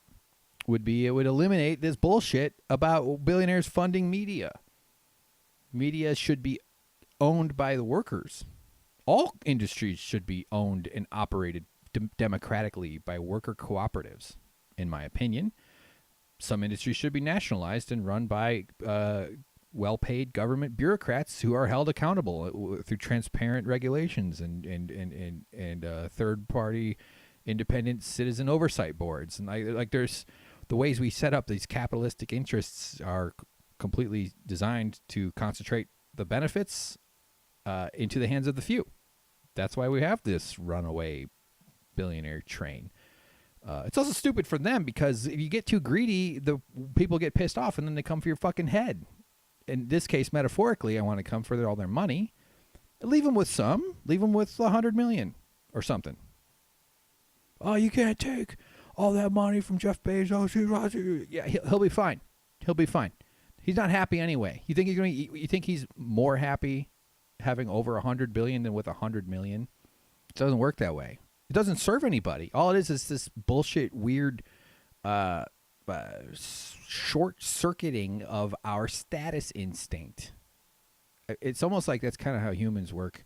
would be it would eliminate this bullshit about billionaires funding media. Media should be owned by the workers. All industries should be owned and operated democratically by worker cooperatives, in my opinion. Some industries should be nationalized and run by well-paid government bureaucrats who are held accountable through transparent regulations and third-party independent citizen oversight boards. And there's the ways we set up these capitalistic interests are completely designed to concentrate the benefits into the hands of the few. That's why we have this runaway billionaire train. It's also stupid for them because if you get too greedy, the people get pissed off and then they come for your fucking head. In this case, metaphorically, I want to come for all their money. Leave them with some. Leave them with $100 million or something. Oh, you can't take all that money from Jeff Bezos. Yeah, he'll be fine. He'll be fine. He's not happy anyway. You think he's more happy having over $100 billion than with $100 million? It doesn't work that way. It doesn't serve anybody. All it is this bullshit, weird, short-circuiting of our status instinct. it's almost like that's kind of how humans work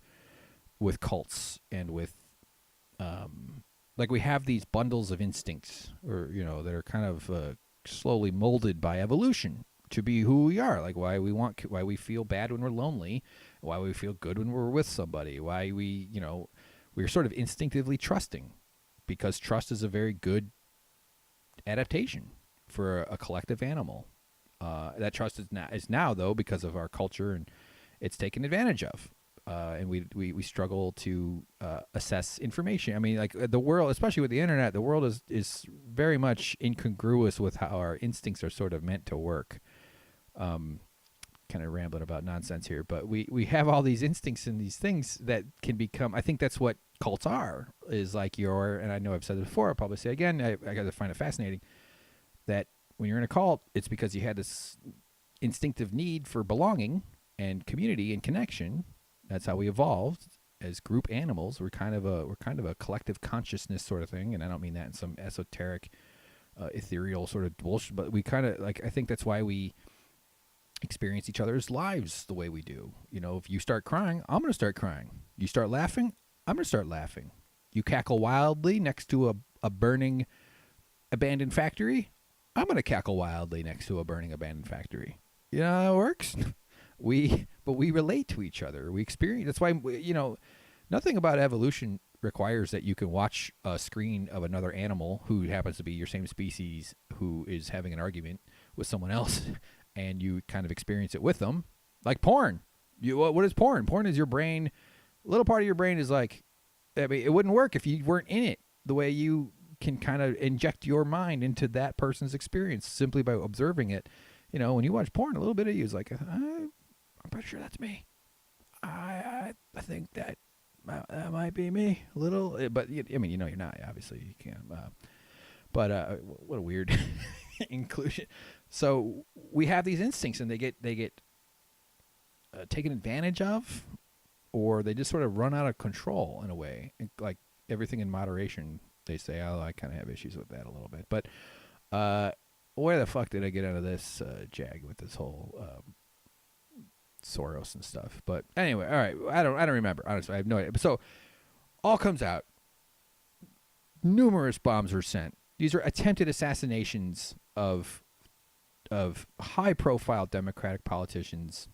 with cults and with like we have these bundles of instincts, or that are kind of slowly molded by evolution to be who we are. Like why we feel bad when we're lonely, why we feel good when we're with somebody, why we're sort of instinctively trusting, because trust is a very good adaptation for a collective animal. That trust is now though, because of our culture, and it's taken advantage of. And we struggle to assess information. I mean, like the world, especially with the internet, the world is very much incongruous with how our instincts are sort of meant to work. Kind of rambling about nonsense here, but we have all these instincts and these things that can become. I think that's what cults are. Is like and I know I've said it before. I'll probably say it again. I got to find it fascinating that when you're in a cult, it's because you had this instinctive need for belonging and community and connection. That's how we evolved as group animals. We're kind of a collective consciousness sort of thing, and I don't mean that in some esoteric, ethereal sort of bullshit. But we kind of I think that's why we experience each other's lives the way we do. If you start crying, I'm gonna start crying. You start laughing, I'm gonna start laughing. You cackle wildly next to a burning, abandoned factory, I'm gonna cackle wildly next to a burning, abandoned factory. You know how it works. But we relate to each other. We experience. That's why nothing about evolution requires that you can watch a screen of another animal who happens to be your same species who is having an argument with someone else, and you kind of experience it with them, like porn. What is porn? Porn is your brain. A little part of your brain is like, I mean, it wouldn't work if you weren't in it. The way you can kind of inject your mind into that person's experience simply by observing it. When you watch porn, a little bit of you is like, I'm pretty sure that's me. I think that might be me a little, but I mean, you're not. Obviously, you can't. But what a weird inclusion. So we have these instincts, and they get taken advantage of, or they just sort of run out of control in a way. Like everything in moderation, they say. Oh, I kind of have issues with that a little bit. But where the fuck did I get out of this jag with this whole Soros and stuff? But anyway, all right. I don't remember, honestly. I have no idea. But so all comes out. Numerous bombs were sent. These are attempted assassinations of high-profile Democratic politicians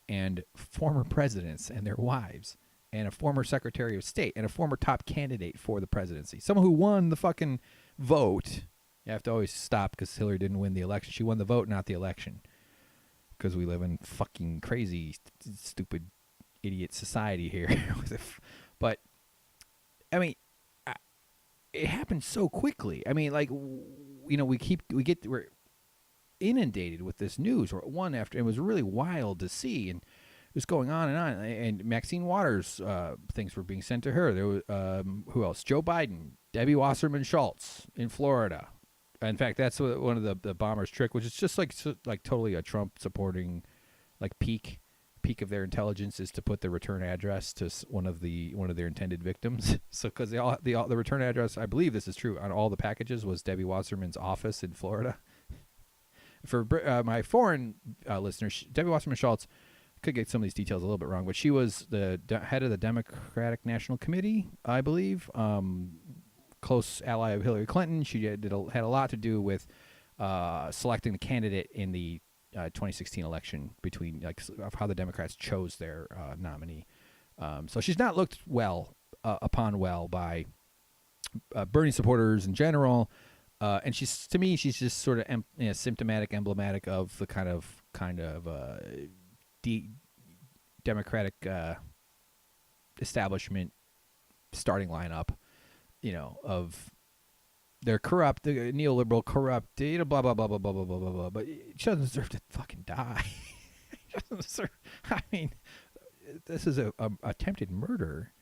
and former presidents and their wives, and a former Secretary of State, and a former top candidate for the presidency. Someone who won the fucking vote. You have to always stop because Hillary didn't win the election. She won the vote, not the election. Because we live in fucking crazy, stupid, idiot society here. But, I mean, it happened so quickly. I mean, like, we're inundated with this news, or one after. It was really wild to see, and it was going on. And Maxine Waters, things were being sent to her. There was who else? Joe Biden, Debbie Wasserman Schultz in Florida. In fact, that's one of the bombers' trick, which is just like totally a Trump supporting, like peak of their intelligence is to put the return address to one of their intended victims. So because the return address, I believe this is true, on all the packages was Debbie Wasserman's office in Florida. For my foreign listeners, Debbie Wasserman Schultz, could get some of these details a little bit wrong, but she was the head of the Democratic National Committee, I believe. Close ally of Hillary Clinton. She had a lot to do with selecting the candidate in the 2016 election, between of how the Democrats chose their nominee. So she's not looked upon well by Bernie supporters in general, and to me she's just sort of symptomatic, emblematic of the kind of Democratic establishment starting lineup. Of they're corrupt, neoliberal, corrupt, blah, blah, blah, blah, blah, blah, blah, blah, blah. But she doesn't deserve to fucking die. She doesn't deserve, I mean, this is a attempted murder.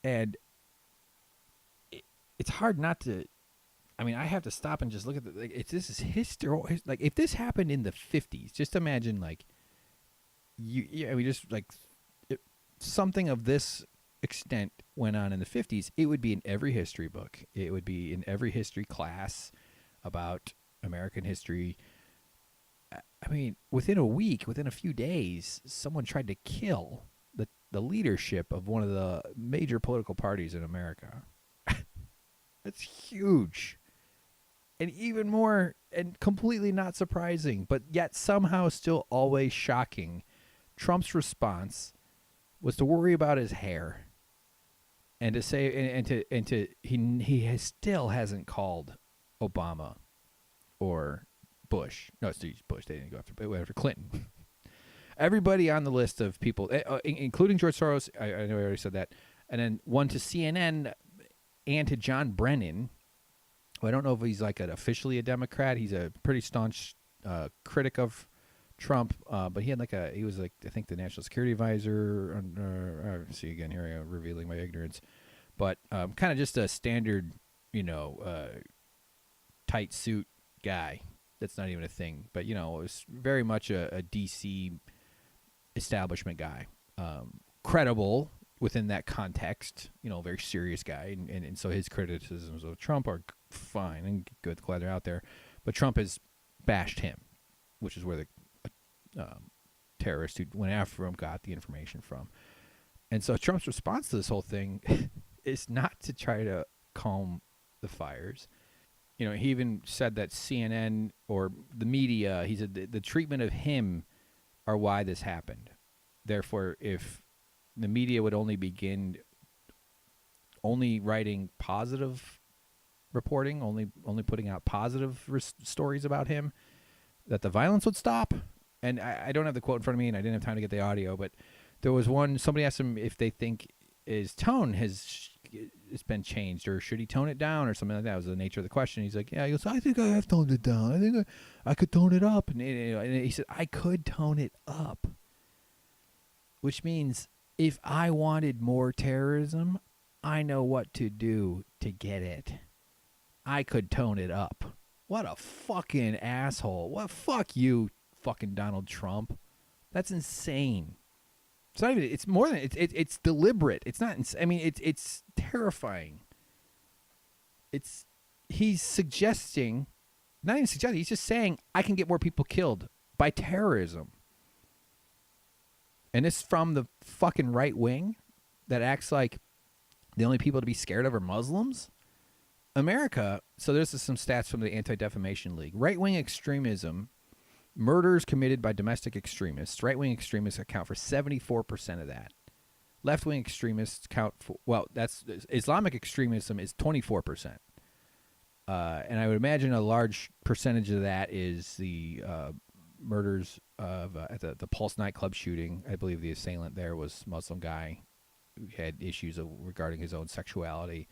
And it's hard not to, I mean, I have to stop and just look at this is history. Like, if this happened in the 50s, just imagine, something of this extent went on in the 50s, it would be in every history book. It would be in every history class about American history. I mean, within a week, within a few days, someone tried to kill the leadership of one of the major political parties in America. That's huge. And even more, and completely not surprising, but yet somehow still always shocking. Trump's response was to worry about his hair, and to say, he still hasn't called Obama or Bush. No, it's Bush. They didn't go after Clinton. Everybody on the list of people, including George Soros. I know I already said that, and then one to CNN and to John Brennan. I don't know if he's like officially a Democrat. He's a pretty staunch critic of Trump, but he was I think the National Security Advisor. See again here, I am revealing my ignorance, but kind of just a standard, tight suit guy. That's not even a thing, but it was very much a DC establishment guy, credible within that context. Very serious guy, and so his criticisms of Trump are fine and good, glad they're out there, but Trump has bashed him, which is where the terrorist who went after him got the information from. And so Trump's response to this whole thing is not to try to calm the fires. He even said that CNN or the media, he said the treatment of him are why this happened. Therefore, if the media would only begin writing positive reporting, only putting out positive stories about him, that the violence would stop. And I don't have the quote in front of me, and I didn't have time to get the audio, but there was somebody asked him if they think his tone has been changed, or should he tone it down, or something like that. It was the nature of the question. He's like, yeah, he goes, I think I have toned it down. I think I could tone it up. And he said, I could tone it up, which means if I wanted more terrorism, I know what to do to get it. I could tone it up. What a fucking asshole. What, fuck you, fucking Donald Trump. That's insane. It's not even, it's more than, it's deliberate. It's not, it's terrifying. He's suggesting, not even suggesting, he's just saying, I can get more people killed by terrorism. And this from the fucking right wing that acts like the only people to be scared of are Muslims. America, so there's some stats from the Anti-Defamation League. Right-wing extremism, murders committed by domestic extremists, right-wing extremists account for 74% of that. Left-wing extremists count for, that's Islamic extremism is 24%. And I would imagine a large percentage of that is the murders of at the Pulse nightclub shooting. I believe the assailant there was a Muslim guy who had issues regarding his own sexuality.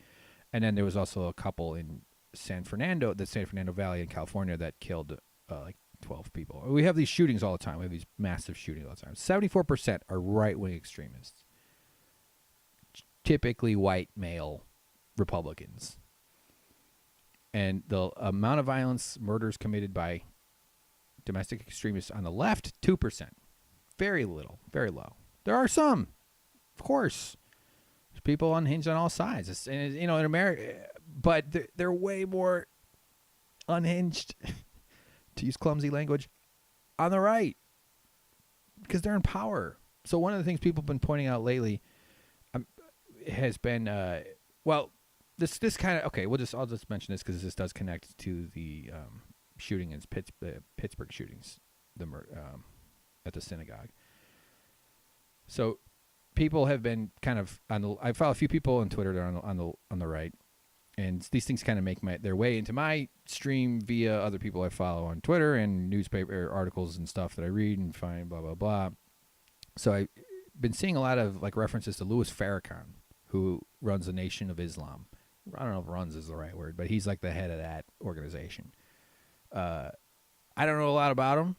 And then there was also a couple in the San Fernando Valley in California that killed like 12 people. We have these shootings all the time. We have these massive shootings all the time. 74% are right-wing extremists, typically white male Republicans. And the amount of violence, murders committed by domestic extremists on the left, 2%. Very little, very low. There are some, of course. There's people unhinged on all sides. In America, but they're way more unhinged, to use clumsy language, on the right, because they're in power. So one of the things people have been pointing out lately has been, this kind of, okay, I'll just mention this because this does connect to the shooting in Pittsburgh shootings, at the synagogue. So people have been kind of I follow a few people on Twitter that are on the right, and these things kind of make their way into my stream via other people I follow on Twitter and newspaper articles and stuff that I read and find, blah blah blah. So I've been seeing a lot of like references to Louis Farrakhan, who runs the Nation of Islam. I don't know if runs is the right word, but he's like the head of that organization. I don't know a lot about him.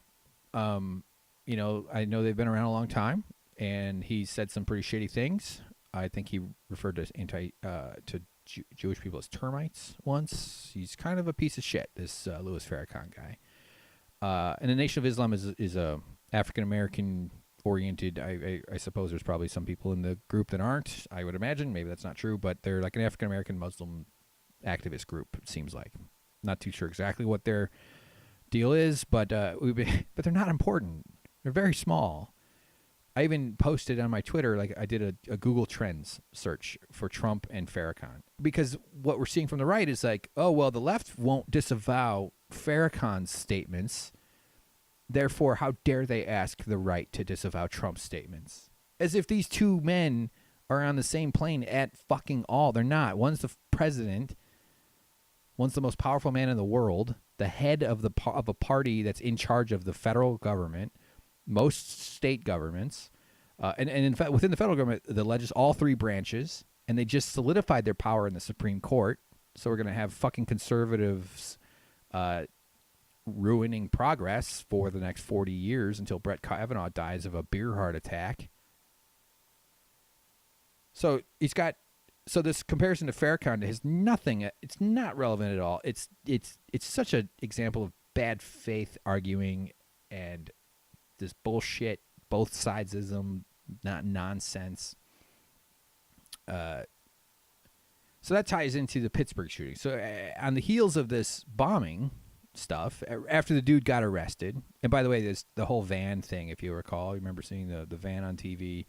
I know they've been around a long time, and he said some pretty shitty things. I think he referred to Jewish people as termites once. He's kind of a piece of shit, this Louis Farrakhan guy. And the Nation of Islam is a African American oriented. I suppose there's probably some people in the group that aren't. I would imagine, maybe that's not true, but they're like an African American Muslim activist group. It seems like. Not too sure exactly what their deal is, but but they're not important. They're very small. I even posted on my Twitter, like I did a Google Trends search for Trump and Farrakhan, because what we're seeing from the right is like, oh, well, the left won't disavow Farrakhan's statements. Therefore, how dare they ask the right to disavow Trump's statements? As if these two men are on the same plane at fucking all. They're not. One's the president. One's the most powerful man in the world, the head of a party that's in charge of the federal government, most state governments, and in fact, within the federal government, all three branches, and they just solidified their power in the Supreme Court. So we're going to have fucking conservatives ruining progress for the next 40 years until Brett Kavanaugh dies of a beer heart attack. So this comparison to Farrakhan has nothing. It's not relevant at all. It's such an example of bad faith arguing and this bullshit, both sidesism, not nonsense. So that ties into the Pittsburgh shooting. So on the heels of this bombing stuff, after the dude got arrested, and by the way, the whole van thing, if you recall, you remember seeing the van on TV,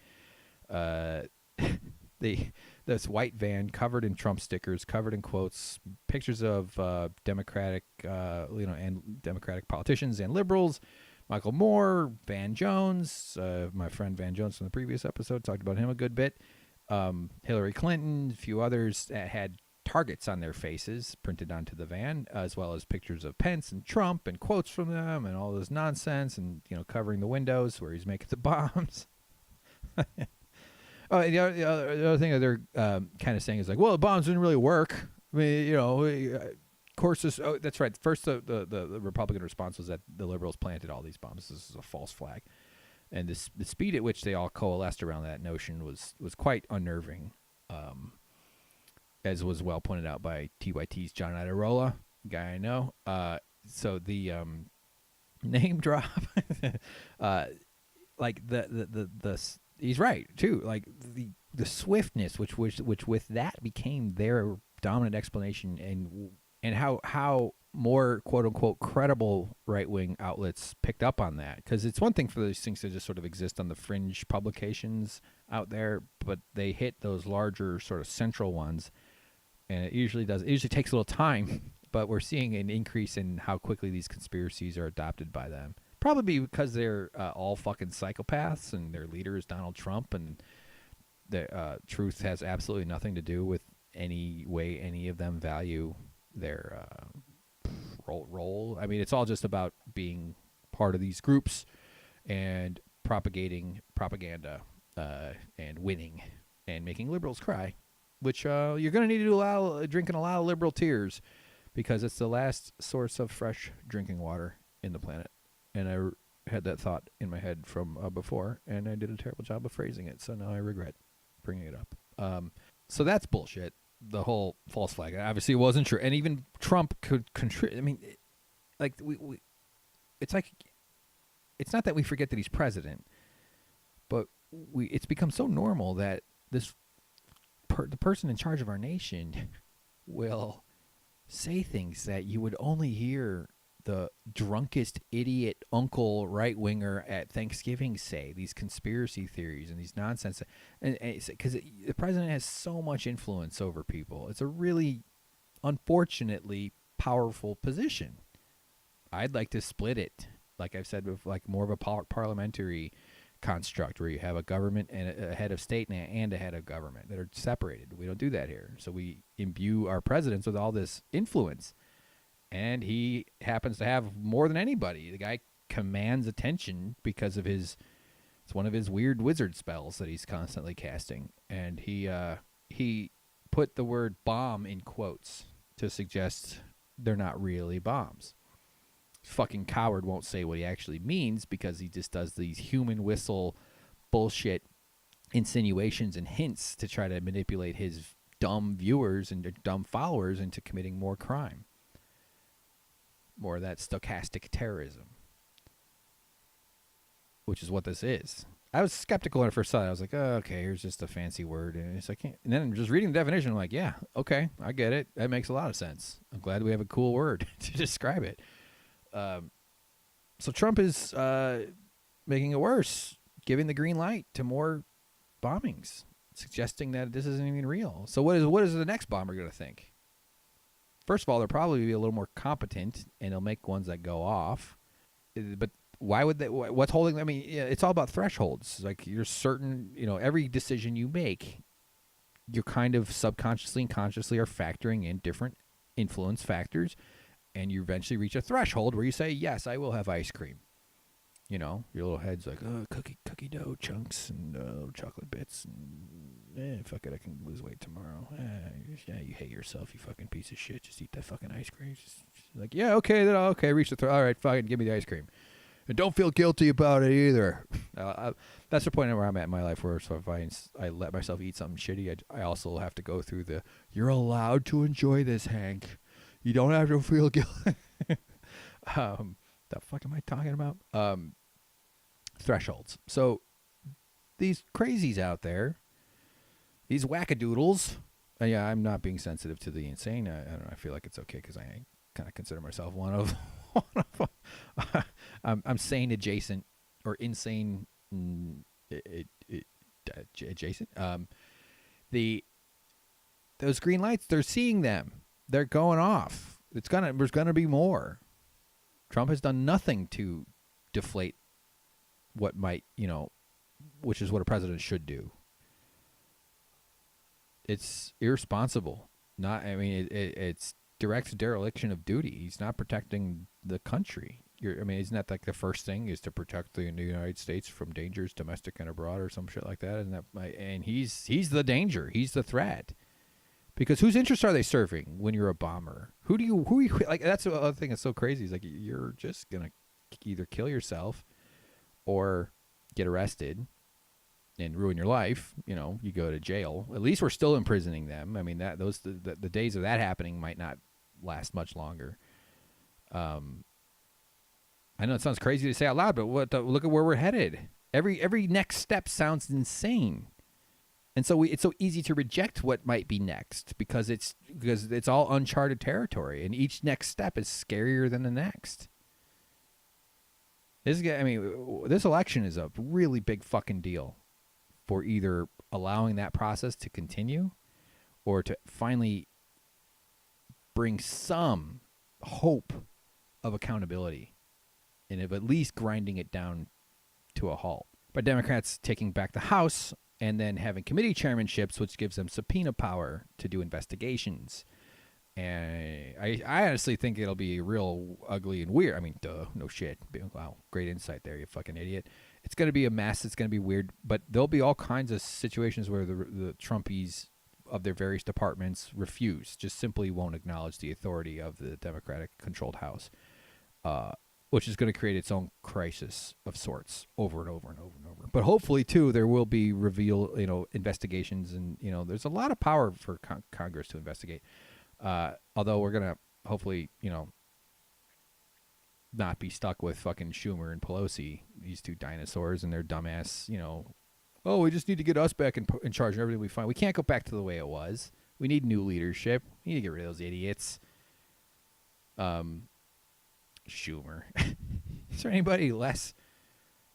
this white van covered in Trump stickers, covered in quotes, pictures of Democratic, and Democratic politicians and liberals. Michael Moore, Van Jones, my friend Van Jones from the previous episode, talked about him a good bit. Hillary Clinton, a few others had targets on their faces printed onto the van, as well as pictures of Pence and Trump and quotes from them and all this nonsense, and covering the windows where he's making the bombs. Oh, and the other thing that they're kind of saying is like, well, the bombs didn't really work. I mean, of course, that's right. First, the Republican response was that the liberals planted all these bombs. This is a false flag. And the speed at which they all coalesced around that notion was quite unnerving, as was well pointed out by TYT's John Iadarola, a guy I know. So the name drop, like the he's right too. Like the swiftness, which with that became their dominant explanation, and how more quote-unquote credible right-wing outlets picked up on that. Because it's one thing for those things to just sort of exist on the fringe publications out there, but they hit those larger sort of central ones, and it usually takes a little time, but we're seeing an increase in how quickly these conspiracies are adopted by them. Probably because they're all fucking psychopaths, and their leader is Donald Trump, and the truth has absolutely nothing to do with any way any of them value their role. I mean, it's all just about being part of these groups and propagating propaganda and winning and making liberals cry, which you're going to need to drinking a lot of liberal tears, because it's the last source of fresh drinking water in the planet. And I had that thought in my head from before, and I did a terrible job of phrasing it, so now I regret bringing it up. So that's bullshit. The whole false flag. Obviously, it wasn't true, and even Trump could contribute. I mean, like it's like, it's not that we forget that he's president, but it's become so normal that the person in charge of our nation will say things that you would only hear the drunkest idiot uncle right-winger at Thanksgiving say, these conspiracy theories and these nonsense. And because the president has so much influence over people. It's a really, unfortunately, powerful position. I'd like to split it, like I've said, with like more of a parliamentary construct where you have a government and a head of state and a head of government that are separated. We don't do that here. So we imbue our presidents with all this influence. And he happens to have more than anybody. The guy commands attention because of it's one of his weird wizard spells that he's constantly casting. And he put the word bomb in quotes to suggest they're not really bombs. Fucking coward won't say what he actually means, because he just does these human whistle bullshit insinuations and hints to try to manipulate his dumb viewers and dumb followers into committing more crime. More of that stochastic terrorism, which is what this is. I was skeptical when I first saw it. I was like, oh, okay, here's just a fancy word. And it's like, and then I'm just reading the definition. I'm like, yeah, okay, I get it. That makes a lot of sense. I'm glad we have a cool word to describe it. So Trump is making it worse, giving the green light to more bombings, suggesting that this isn't even real. So what is the next bomber going to think? First of all, they'll probably be a little more competent, and they'll make ones that go off. But why would they? What's holding them? I mean, it's all about thresholds. Like, you're certain, every decision you make, you're kind of subconsciously and consciously are factoring in different influence factors, and you eventually reach a threshold where you say, yes, I will have ice cream. Your little head's like, oh, cookie dough chunks and chocolate bits, and fuck it, I can lose weight tomorrow. Yeah, you hate yourself, you fucking piece of shit. Just eat that fucking ice cream. Just like, yeah, okay, then okay, reach the all right, fucking give me the ice cream, and don't feel guilty about it either. That's the point where I'm at in my life, where so if I let myself eat something shitty, I also have to go through you're allowed to enjoy this, Hank. You don't have to feel guilty. The fuck am I talking about? Thresholds. So these crazies out there, these wackadoodles. Yeah, I'm not being sensitive to the insane. I don't know. I feel like it's okay because I kind of consider myself one of I'm sane adjacent or insane adjacent. Those green lights, they're seeing them. They're going off. There's gonna be more. Trump has done nothing to deflate what might, which is what a president should do. It's irresponsible. It's direct dereliction of duty. He's not protecting the country. Isn't that like the first thing is to protect the United States from dangers, domestic and abroad, or some shit like that? And he's the danger. He's the threat. Because whose interests are they serving when you're a bomber? Who you like? That's the other thing that's so crazy. Is like, you're just gonna either kill yourself or get arrested and ruin your life. You go to jail. At least we're still imprisoning them. I mean, the days of that happening might not last much longer. I know it sounds crazy to say out loud, but look at where we're headed. Every next step sounds insane. And so it's so easy to reject what might be next because it's all uncharted territory, and each next step is scarier than the next. This election is a really big fucking deal for either allowing that process to continue or to finally bring some hope of accountability and of at least grinding it down to a halt. By Democrats taking back the House and then having committee chairmanships, which gives them subpoena power to do investigations. And I honestly think it'll be real ugly and weird. I mean, duh, no shit. Wow, great insight there, you fucking idiot. It's going to be a mess. It's going to be weird. But there'll be all kinds of situations where the Trumpies of their various departments refuse, just simply won't acknowledge the authority of the Democratic-controlled House, which is going to create its own crisis of sorts over and over and over and over. But hopefully, too, there will be investigations, and there's a lot of power for Congress to investigate. Although we're gonna hopefully, not be stuck with fucking Schumer and Pelosi, these two dinosaurs and their dumbass, oh, we just need to get us back in charge and everything will be fine. We can't go back to the way it was. We need new leadership. We need to get rid of those idiots. Schumer. Is there anybody less?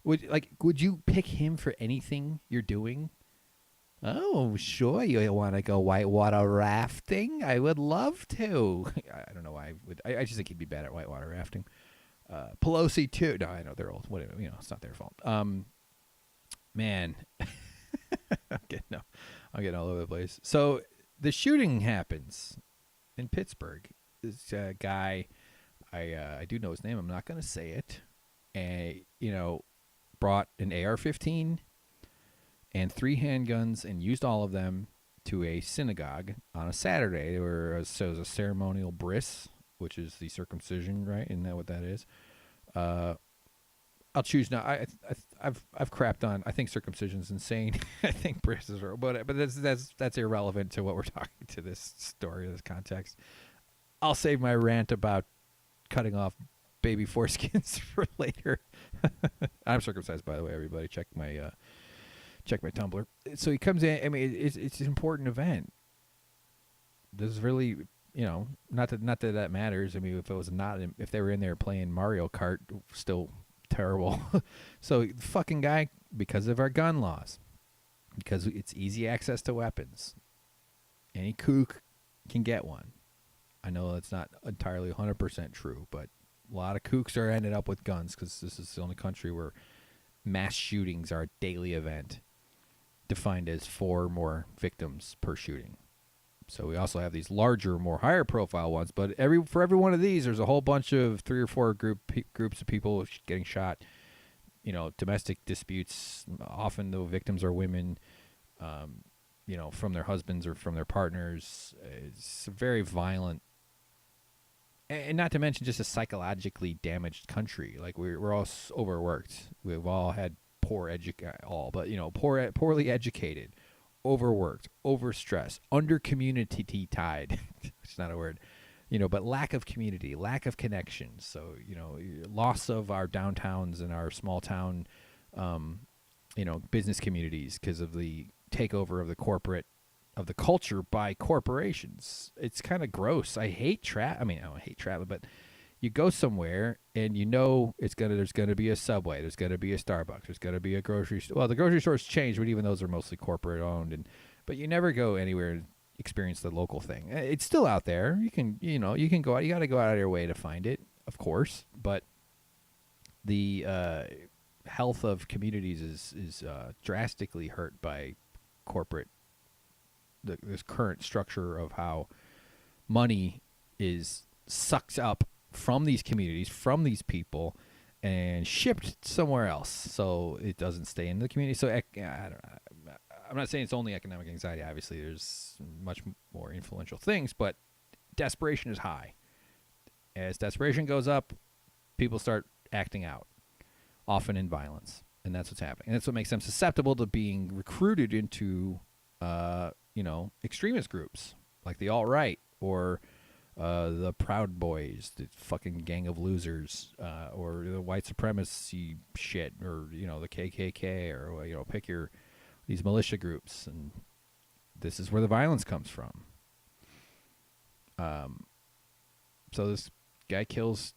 Would you pick him for anything you're doing? Oh, sure. You want to go whitewater rafting? I would love to. I don't know why I would. I just think he'd be bad at whitewater rafting. Pelosi too. No, I know they're old. Whatever. It's not their fault. Man, I'm getting all over the place. So the shooting happens in Pittsburgh. This guy, I do know his name. I'm not going to say it. And brought an AR-15 and 3 handguns and used all of them to a synagogue on a Saturday. There was a ceremonial bris, which is the circumcision, right? Isn't that what that is? I'll choose now. I've crapped on. I think circumcision's insane. I think brisses are, but that's irrelevant to what we're talking to this story, this context. I'll save my rant about cutting off baby foreskins for later. I'm circumcised, by the way. Everybody, check my Tumblr. So he comes in. I mean, it's an important event. This is really, not that matters. I mean, if they were in there playing Mario Kart, still terrible. So the fucking guy, because of our gun laws, because it's easy access to weapons, any kook can get one. I know that's not entirely 100% true, but a lot of kooks are ended up with guns because this is the only country where mass shootings are a daily event, defined as 4 or more victims per shooting. So we also have these larger, more higher profile ones, but for every one of these, there's a whole bunch of 3 or 4 groups of people getting shot. You know, domestic disputes. Often the victims are women, you know, from their husbands or from their partners. It's a very violent, and not to mention just a psychologically damaged country. Like we're all overworked. We've all had poorly educated, overworked, overstressed, under community tied. It's not a word, you know, but lack of community, lack of connections. So, you know, loss of our downtowns and our small town, you know, business communities because of the takeover of the culture by corporations. It's kind of gross. I hate I don't hate travel, but you go somewhere and you know there's gonna be a Subway, there's gonna be a Starbucks, there's gonna be a grocery store. Well, the grocery stores change, but even those are mostly corporate owned, but you never go anywhere and experience the local thing. It's still out there. You can go out. You got to go out of your way to find it, of course. But the health of communities is drastically hurt by corporate. This current structure of how money is sucked up from these communities, from these people, and shipped somewhere else, so it doesn't stay in the community. So I'm not saying it's only economic anxiety. Obviously, there's much more influential things, but desperation is high. As desperation goes up, people start acting out, often in violence, and that's what's happening. And that's what makes them susceptible to being recruited into, extremist groups like the alt-right or the Proud Boys, the fucking gang of losers, or the white supremacy shit, or the KKK, or pick these militia groups, and this is where the violence comes from. So this guy kills.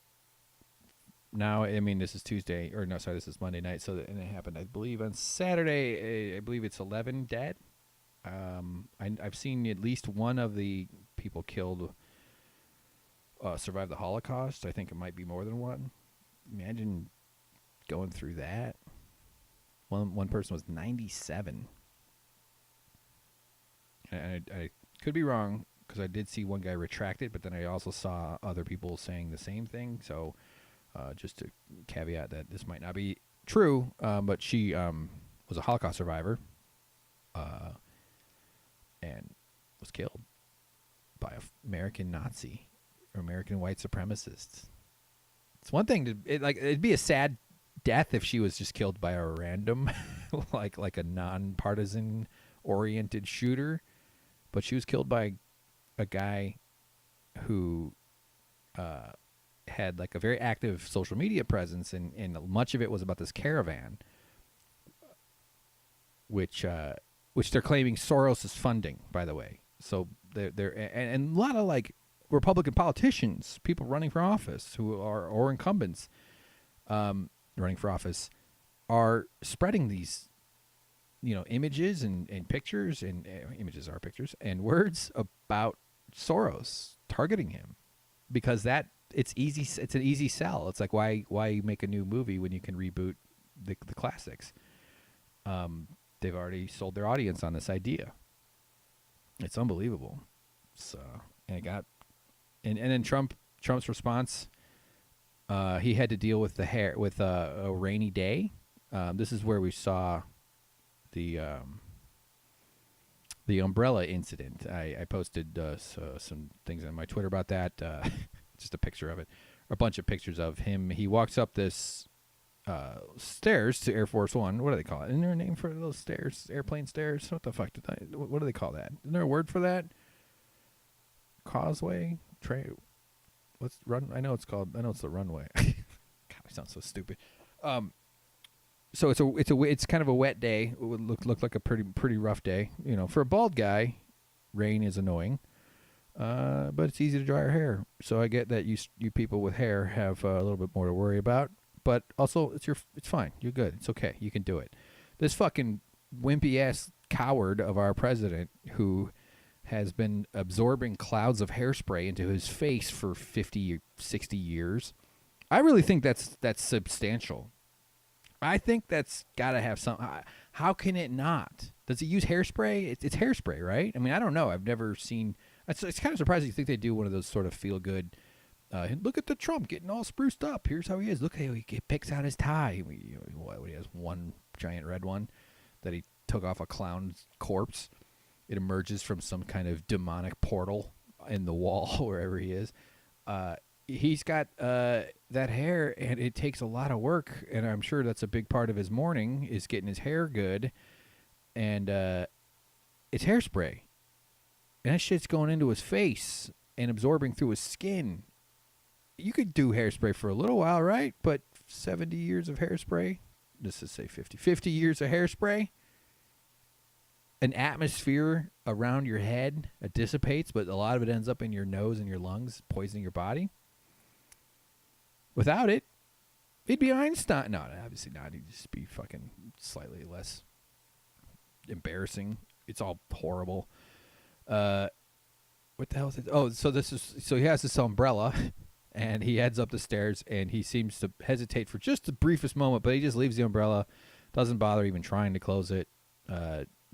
Now, I mean, this is Tuesday, or no, sorry, this is Monday night. And it happened, I believe, on Saturday. I believe it's 11 dead. I've seen at least one of the people killed survive the Holocaust. I think it might be more than one. Imagine going through that. One person was 97. And I could be wrong, because I did see one guy retract it, but then I also saw other people saying the same thing. So just to caveat that this might not be true, but she was a Holocaust survivor and was killed by an American Nazi or American white supremacists. It's one thing it'd be a sad death if she was just killed by a random, like a non-partisan oriented shooter, but she was killed by a guy who had like a very active social media presence, and much of it was about this caravan, which they're claiming Soros is funding, by the way. So they're and a lot of like Republican politicians, people running for office who are or incumbents running for office, are spreading these images and pictures, and images are pictures and words about Soros targeting him, because it's easy. It's an easy sell. It's like, why make a new movie when you can reboot the classics? They've already sold their audience on this idea. It's unbelievable. So, and then Trump's response. He had to deal with a rainy day. This is where we saw the umbrella incident. I posted some things on my Twitter about that. Just a picture of it, a bunch of pictures of him. He walks up this stairs to Air Force One. What do they call it? Isn't there a name for those stairs? Airplane stairs? What the fuck what do they call that? Isn't there a word for that? Causeway? What's run? I know it's the runway. God, I sound so stupid. So it's kind of a wet day. It would look like a pretty rough day. For a bald guy, rain is annoying. But it's easy to dry our hair. So I get that you people with hair have a little bit more to worry about. but also it's fine. You're good. It's okay. You can do it. This fucking wimpy ass coward of our president who has been absorbing clouds of hairspray into his face for 50, 60 years. I really think that's substantial. I think that's got to have some. How can it not? Does it use hairspray? It's hairspray, right? I mean, I don't know. I've never seen. It's kind of surprising. You think they do one of those sort of feel good. Look at the Trump getting all spruced up. Here's how he is. Look how he picks out his tie. He has one giant red one that he took off a clown's corpse. It emerges from some kind of demonic portal in the wall wherever he is. He's got that hair, and it takes a lot of work, and I'm sure that's a big part of his morning is getting his hair good, and it's hairspray. And that shit's going into his face and absorbing through his skin. You could do hairspray for a little while, right? But 70 years of hairspray, let's just say 50 years of hairspray, an atmosphere around your head dissipates, but a lot of it ends up in your nose and your lungs, poisoning your body. Without it, he'd be Einstein. No, obviously not. He'd just be fucking slightly less embarrassing. It's all horrible. What the hell is it? Oh, so he has this umbrella, and he heads up the stairs, and he seems to hesitate for just the briefest moment, but he just leaves the umbrella, doesn't bother even trying to close it.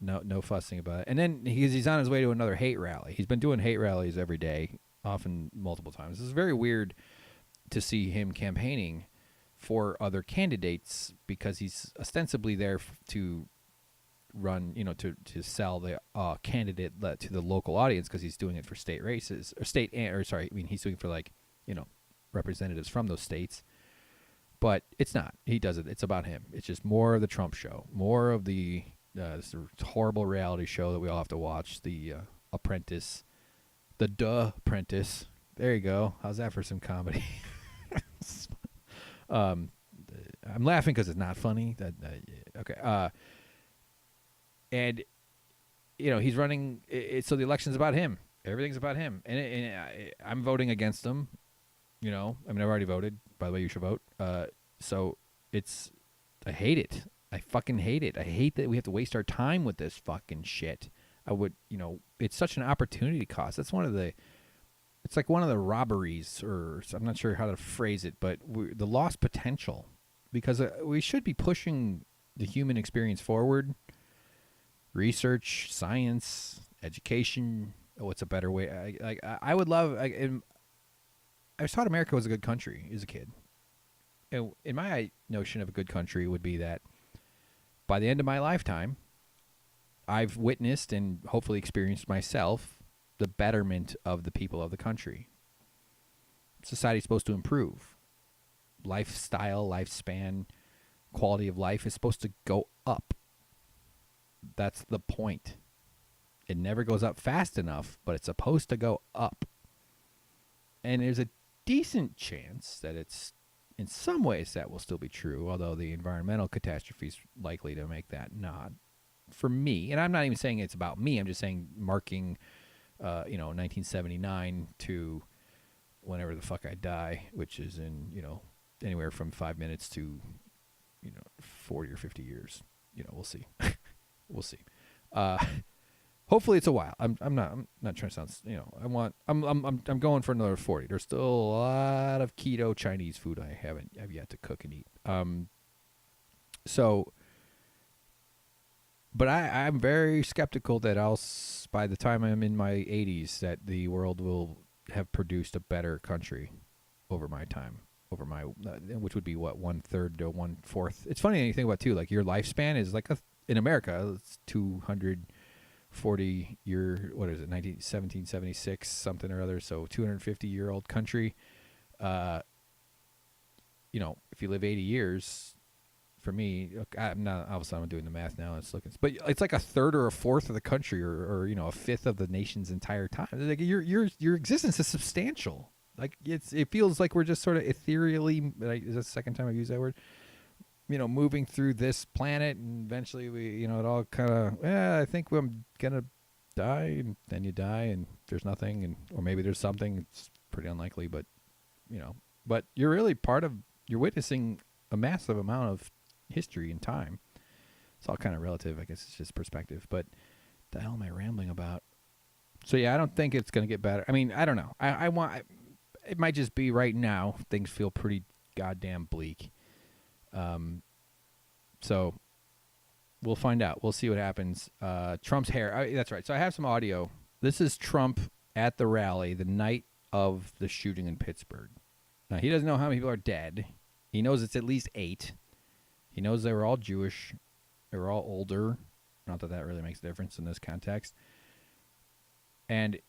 No fussing about it. And then he's on his way to another hate rally. He's been doing hate rallies every day, often multiple times. This is very weird to see him campaigning for other candidates because he's ostensibly there to run, to sell the candidate to the local audience because he's doing it for state races or he's doing it for representatives from those states. But it's not. He does it. It's about him. It's just more of the Trump show, more of the this horrible reality show that we all have to watch, the Apprentice, the Duh Apprentice. There you go. How's that for some comedy? I'm laughing because it's not funny. Okay. And he's running. So the election's about him. Everything's about him, and I'm voting against him. I mean, I've already voted. By the way, you should vote. So I hate it. I fucking hate it. I hate that we have to waste our time with this fucking shit. It's such an opportunity cost. That's it's like one of the robberies, or I'm not sure how to phrase it, but the lost potential, because we should be pushing the human experience forward. Research, science, education. What's a better way? I would love. I was taught America was a good country as a kid. In my notion of a good country would be that by the end of my lifetime, I've witnessed and hopefully experienced myself the betterment of the people of the country. Society's supposed to improve. Lifestyle, lifespan, quality of life is supposed to go up. That's the point. It never goes up fast enough, but it's supposed to go up. And there's a decent chance that it's, in some ways, that will still be true, although the environmental catastrophe is likely to make that not. For me, and I'm not even saying it's about me, I'm just saying marking, 1979 to whenever the fuck I die, which is in, anywhere from 5 minutes to, 40 or 50 years. We'll see. We'll see. Hopefully it's a while. I'm not trying to sound, I'm going for another 40. There's still a lot of keto Chinese food I have yet to cook and eat. But I'm very skeptical that by the time I'm in my 80s, that the world will have produced a better country over my time, which would be what, 1/3 to 1/4. It's funny anything about too, like your lifespan is like in America, it's 240 year, what is it, 1776 something or other, so 250-year-old country. If you live 80 years. For me, I'm not. All of a sudden, I'm doing the math now. But it's like 1/3 or 1/4 of the country, or 1/5 of the nation's entire time. Like your existence is substantial. Like it feels like we're just sort of ethereally. Like, is that the second time I've used that word? Moving through this planet, and eventually we, it all kind of. I think I'm gonna die, and then you die, and there's nothing, or maybe there's something. It's pretty unlikely, but but you're really part of. You're witnessing a massive amount of history and time. It's all kind of relative. I guess it's just perspective. But the hell am I rambling about? So, yeah, I don't think it's going to get better. I mean, I don't know. It might just be right now. Things feel pretty goddamn bleak. So we'll find out. We'll see what happens. Trump's hair. That's right. So I have some audio. This is Trump at the rally the night of the shooting in Pittsburgh. Now, he doesn't know how many people are dead. He knows it's at least 8. He knows they were all Jewish. They were all older. Not that that really makes a difference in this context. And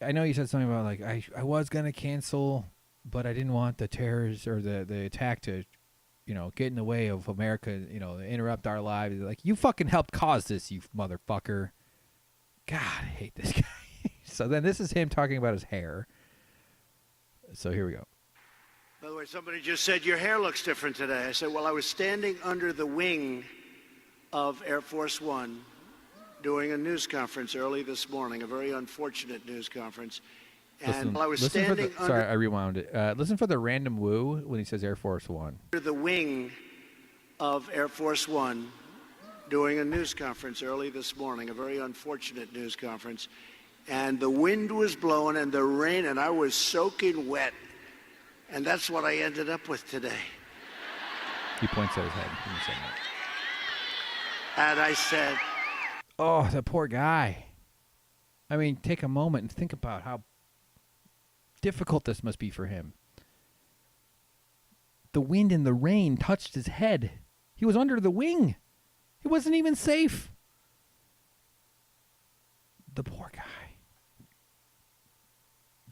I know you said something about, like, I was going to cancel, but I didn't want the terrors or the attack to, get in the way of America, interrupt our lives. Like, you fucking helped cause this, you motherfucker. God, I hate this guy. So then this is him talking about his hair. So here we go. By the way, somebody just said, your hair looks different today. I said, well, I was standing under the wing of Air Force One doing a news conference early this morning, a very unfortunate news conference. And while I was standing under... Sorry, I rewound it. Listen for the random woo when he says Air Force One. Under the wing of Air Force One doing a news conference early this morning, a very unfortunate news conference. And the wind was blowing and the rain, and I was soaking wet. And that's what I ended up with today. He points at his head when you say that. And I said... Oh, that poor guy. I mean, take a moment and think about how difficult this must be for him. The wind and the rain touched his head. He was under the wing. He wasn't even safe. The poor guy.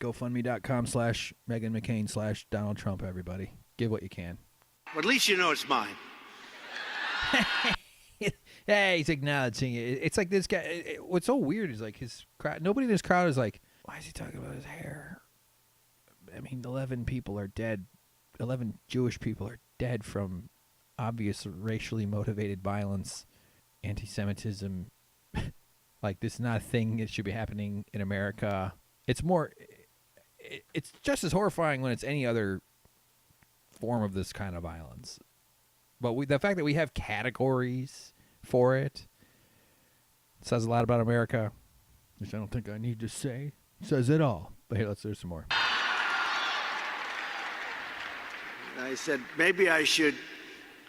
GoFundMe.com/Meghan McCain/Donald Trump, everybody. Give what you can. Well, at least you know it's mine. Hey, he's acknowledging it. It's like this guy. What's so weird is like his crowd. Nobody in this crowd is like, why is he talking about his hair? I mean, 11 people are dead. 11 Jewish people are dead from obvious racially motivated violence, anti-Semitism. Like, this is not a thing that should be happening in America. It's more, it's just as horrifying when it's any other form of this kind of violence. But the fact that we have categories for it says a lot about America, which I don't think I need to say. Says it all. But here, let's do some more. I said, maybe I should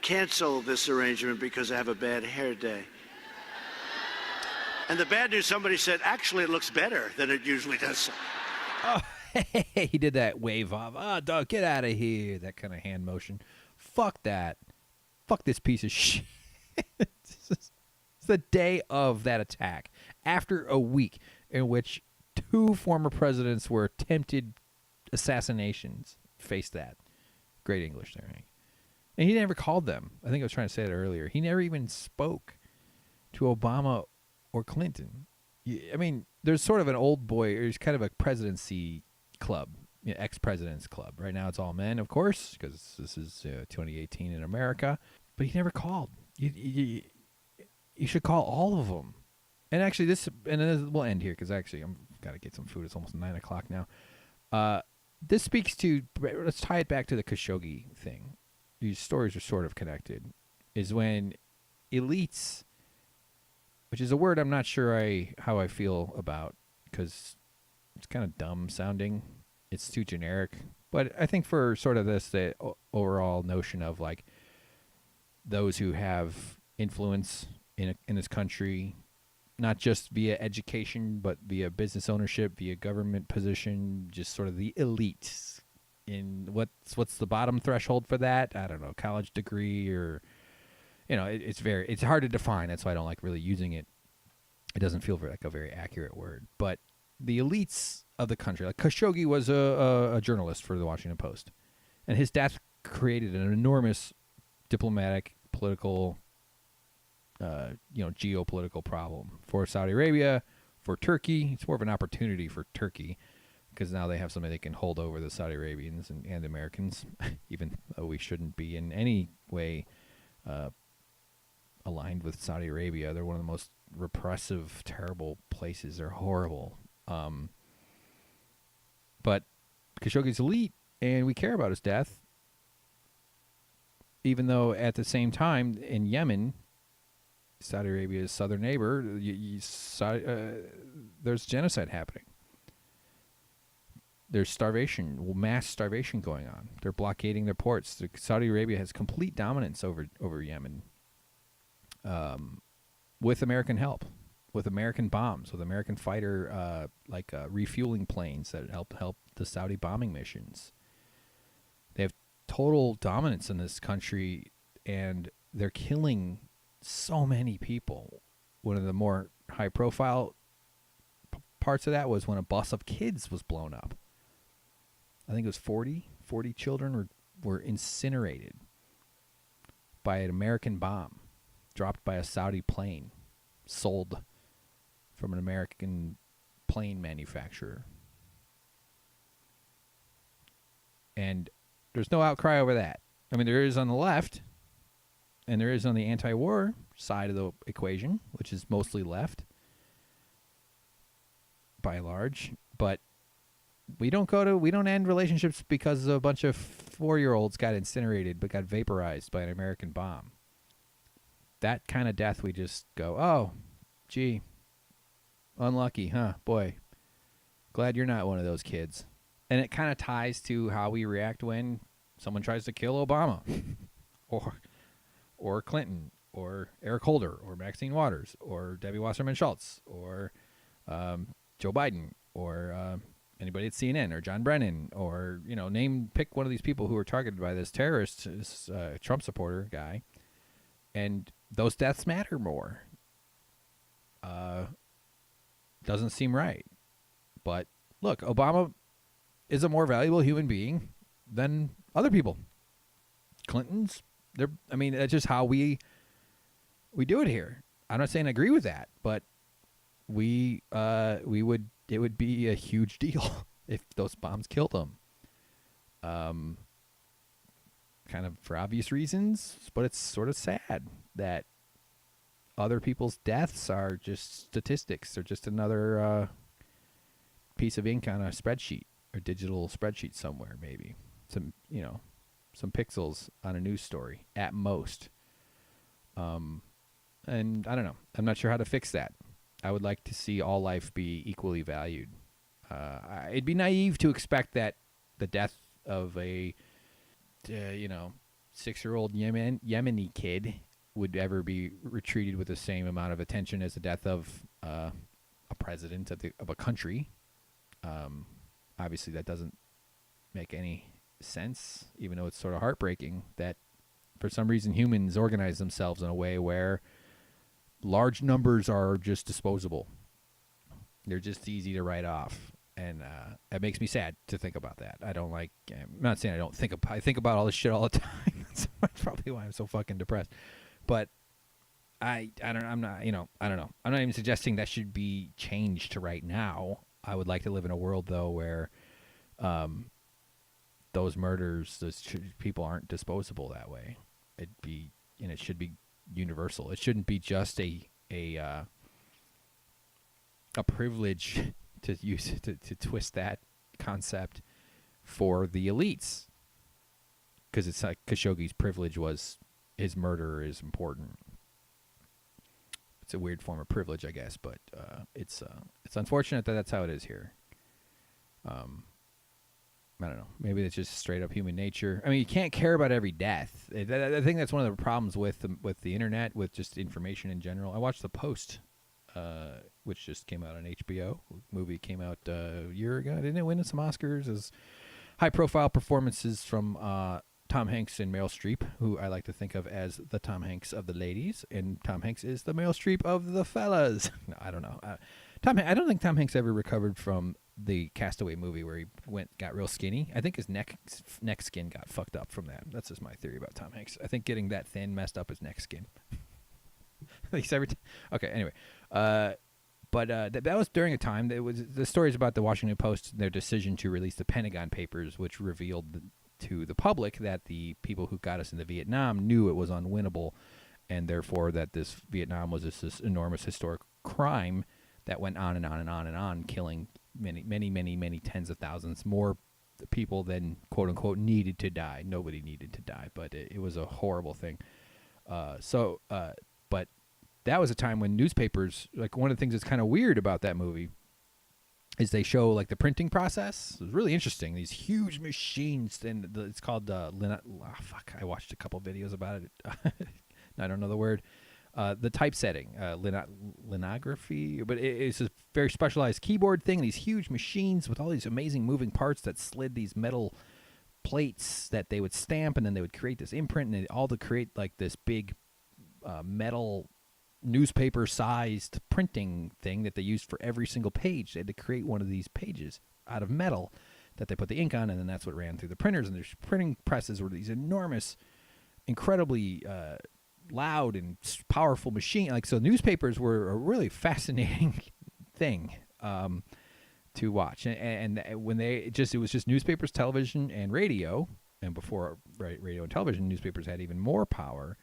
cancel this arrangement because I have a bad hair day. And the bad news, somebody said, actually, it looks better than it usually does. Oh, he did that wave off. Oh, dog, get out of here. That kind of hand motion. Fuck that. Fuck this piece of shit. It's the day of that attack. After a week in which 2 former presidents were attempted assassinations. Face that. Great English there, Hank. And he never called them. I think I was trying to say that earlier. He never even spoke to Obama or Clinton. I mean, there's sort of an old boy, or there's kind of a presidency club, ex-president's club. Right now it's all men, of course, because this is 2018 in America. But he never called. You should call all of them. And actually, we'll end here, because actually I'm got to get some food. It's almost 9 o'clock now. This speaks to, let's tie it back to the Khashoogi thing. These stories are sort of connected. Is when elites, which is a word I'm not sure how I feel about, because it's kind of dumb sounding. It's too generic. But I think for sort of the overall notion of like those who have influence in this country, not just via education, but via business ownership, via government position, just sort of the elites. In what's the bottom threshold for that? I don't know, college degree or, it's hard to define. That's why I don't like really using it. It doesn't feel like a very accurate word. But the elites of the country, like Khashoogi was a journalist for the Washington Post, and his death created an enormous diplomatic, political, geopolitical problem for Saudi Arabia, for Turkey. It's more of an opportunity for Turkey because now they have somebody they can hold over the Saudi Arabians and Americans, even though we shouldn't be in any way aligned with Saudi Arabia. They're one of the most repressive, terrible places. They're horrible. But Khashoggi's elite, and we care about his death. even though at the same time in Yemen, Saudi Arabia's southern neighbor, there's genocide happening. There's starvation, mass starvation going on. They're blockading their ports. Saudi Arabia has complete dominance over Yemen, with American help, with American bombs, with American fighter refueling planes that help the Saudi bombing missions. They have total dominance in this country, and they're killing so many people. One of the more high-profile parts of that was when a bus of kids was blown up. I think it was 40 children were incinerated by an American bomb dropped by a Saudi plane, sold from an American plane manufacturer. And there's no outcry over that. I mean, there is on the left, and there is on the anti-war side of the equation, which is mostly left, by and large. But we don't end relationships because a bunch of 4-year-olds got incinerated but got vaporized by an American bomb. That kind of death, we just go, oh, gee, unlucky, huh? Boy, glad you're not one of those kids. And it kind of ties to how we react when someone tries to kill Obama or Clinton or Eric Holder or Maxine Waters or Debbie Wasserman Schultz or Joe Biden or anybody at CNN or John Brennan or, pick one of these people who were targeted by this terrorist, this Trump supporter guy. And those deaths matter more. Doesn't seem right. But look, Obama is a more valuable human being than other people. Clinton's, that's just how we do it here. I'm not saying I agree with that, but it would be a huge deal if those bombs killed them. Kind of for obvious reasons, but it's sort of sad that other people's deaths are just statistics. They're just another piece of ink on a spreadsheet or digital spreadsheet somewhere, maybe. Some pixels on a news story at most. And I don't know. I'm not sure how to fix that. I would like to see all life be equally valued. It'd be naive to expect that the death of a 6-year-old Yemeni kid would ever be treated with the same amount of attention as the death of a president of a country. Obviously, that doesn't make any sense, even though it's sort of heartbreaking that for some reason humans organize themselves in a way where large numbers are just disposable. They're just easy to write off. And it makes me sad to think about that. I'm not saying I don't think I think about all this shit all the time. That's probably why I'm so fucking depressed. But I'm not even suggesting that should be changed to right now. I would like to live in a world though where those murders, people aren't disposable that way. It should be universal. It shouldn't be just a privilege to use to twist that concept for the elites, because it's like Khashoggi's privilege was his murder is important. It's a weird form of privilege, I guess, but it's unfortunate that that's how it is here. I don't know. Maybe it's just straight up human nature. I mean, you can't care about every death. I think that's one of the problems with the internet, with just information in general. I watched The Post, which just came out on HBO. Movie came out a year ago. Didn't it win some Oscars? As high-profile performances from Tom Hanks and Meryl Streep, who I like to think of as the Tom Hanks of the ladies, and Tom Hanks is the Meryl Streep of the fellas. No, I don't know. I don't think Tom Hanks ever recovered from the Castaway movie where he got real skinny. I think his neck skin got fucked up from that. That's just my theory about Tom Hanks. I think getting that thin messed up his neck skin. Okay, anyway. But that was during a time that was the stories about the Washington Post, their decision to release the Pentagon Papers, which revealed to the public that the people who got us into Vietnam knew it was unwinnable, and therefore that this Vietnam was this enormous historic crime that went on and on and on and on, killing many tens of thousands more the people then, quote unquote, needed to die. Nobody needed to die, but it was a horrible thing. But that was a time when newspapers, like one of the things that's kind of weird about that movie is they show like the printing process. It was really interesting. These huge machines, and it's called I watched a couple videos about it. I don't know the word. The typesetting, linography, but it's a very specialized keyboard thing. These huge machines with all these amazing moving parts that slid these metal plates that they would stamp, and then they would create this imprint, and all to create like this big metal newspaper-sized printing thing that they used for every single page. They had to create one of these pages out of metal that they put the ink on, and then that's what ran through the printers. And their printing presses were these enormous, incredibly loud and powerful machine. Like, so newspapers were a really fascinating thing to watch. And when it was just newspapers, television, and radio. And before radio and television, newspapers had even more power.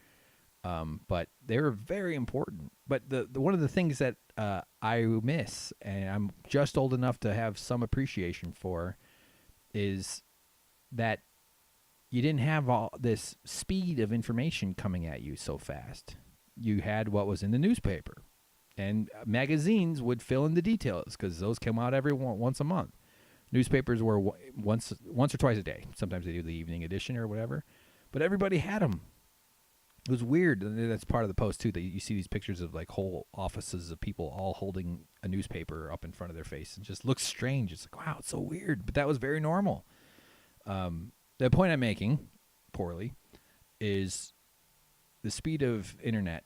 But they were very important. But the one of the things that I miss, and I'm just old enough to have some appreciation for, is that you didn't have all this speed of information coming at you so fast. You had what was in the newspaper, and magazines would fill in the details because those came out once a month. Newspapers were once or twice a day. Sometimes they do the evening edition or whatever, but everybody had them. It was weird. And that's part of the post too. That you see these pictures of like whole offices of people all holding a newspaper up in front of their face, and just looks strange. It's like, wow, it's so weird, but that was very normal. The point I'm making, poorly, is the speed of internet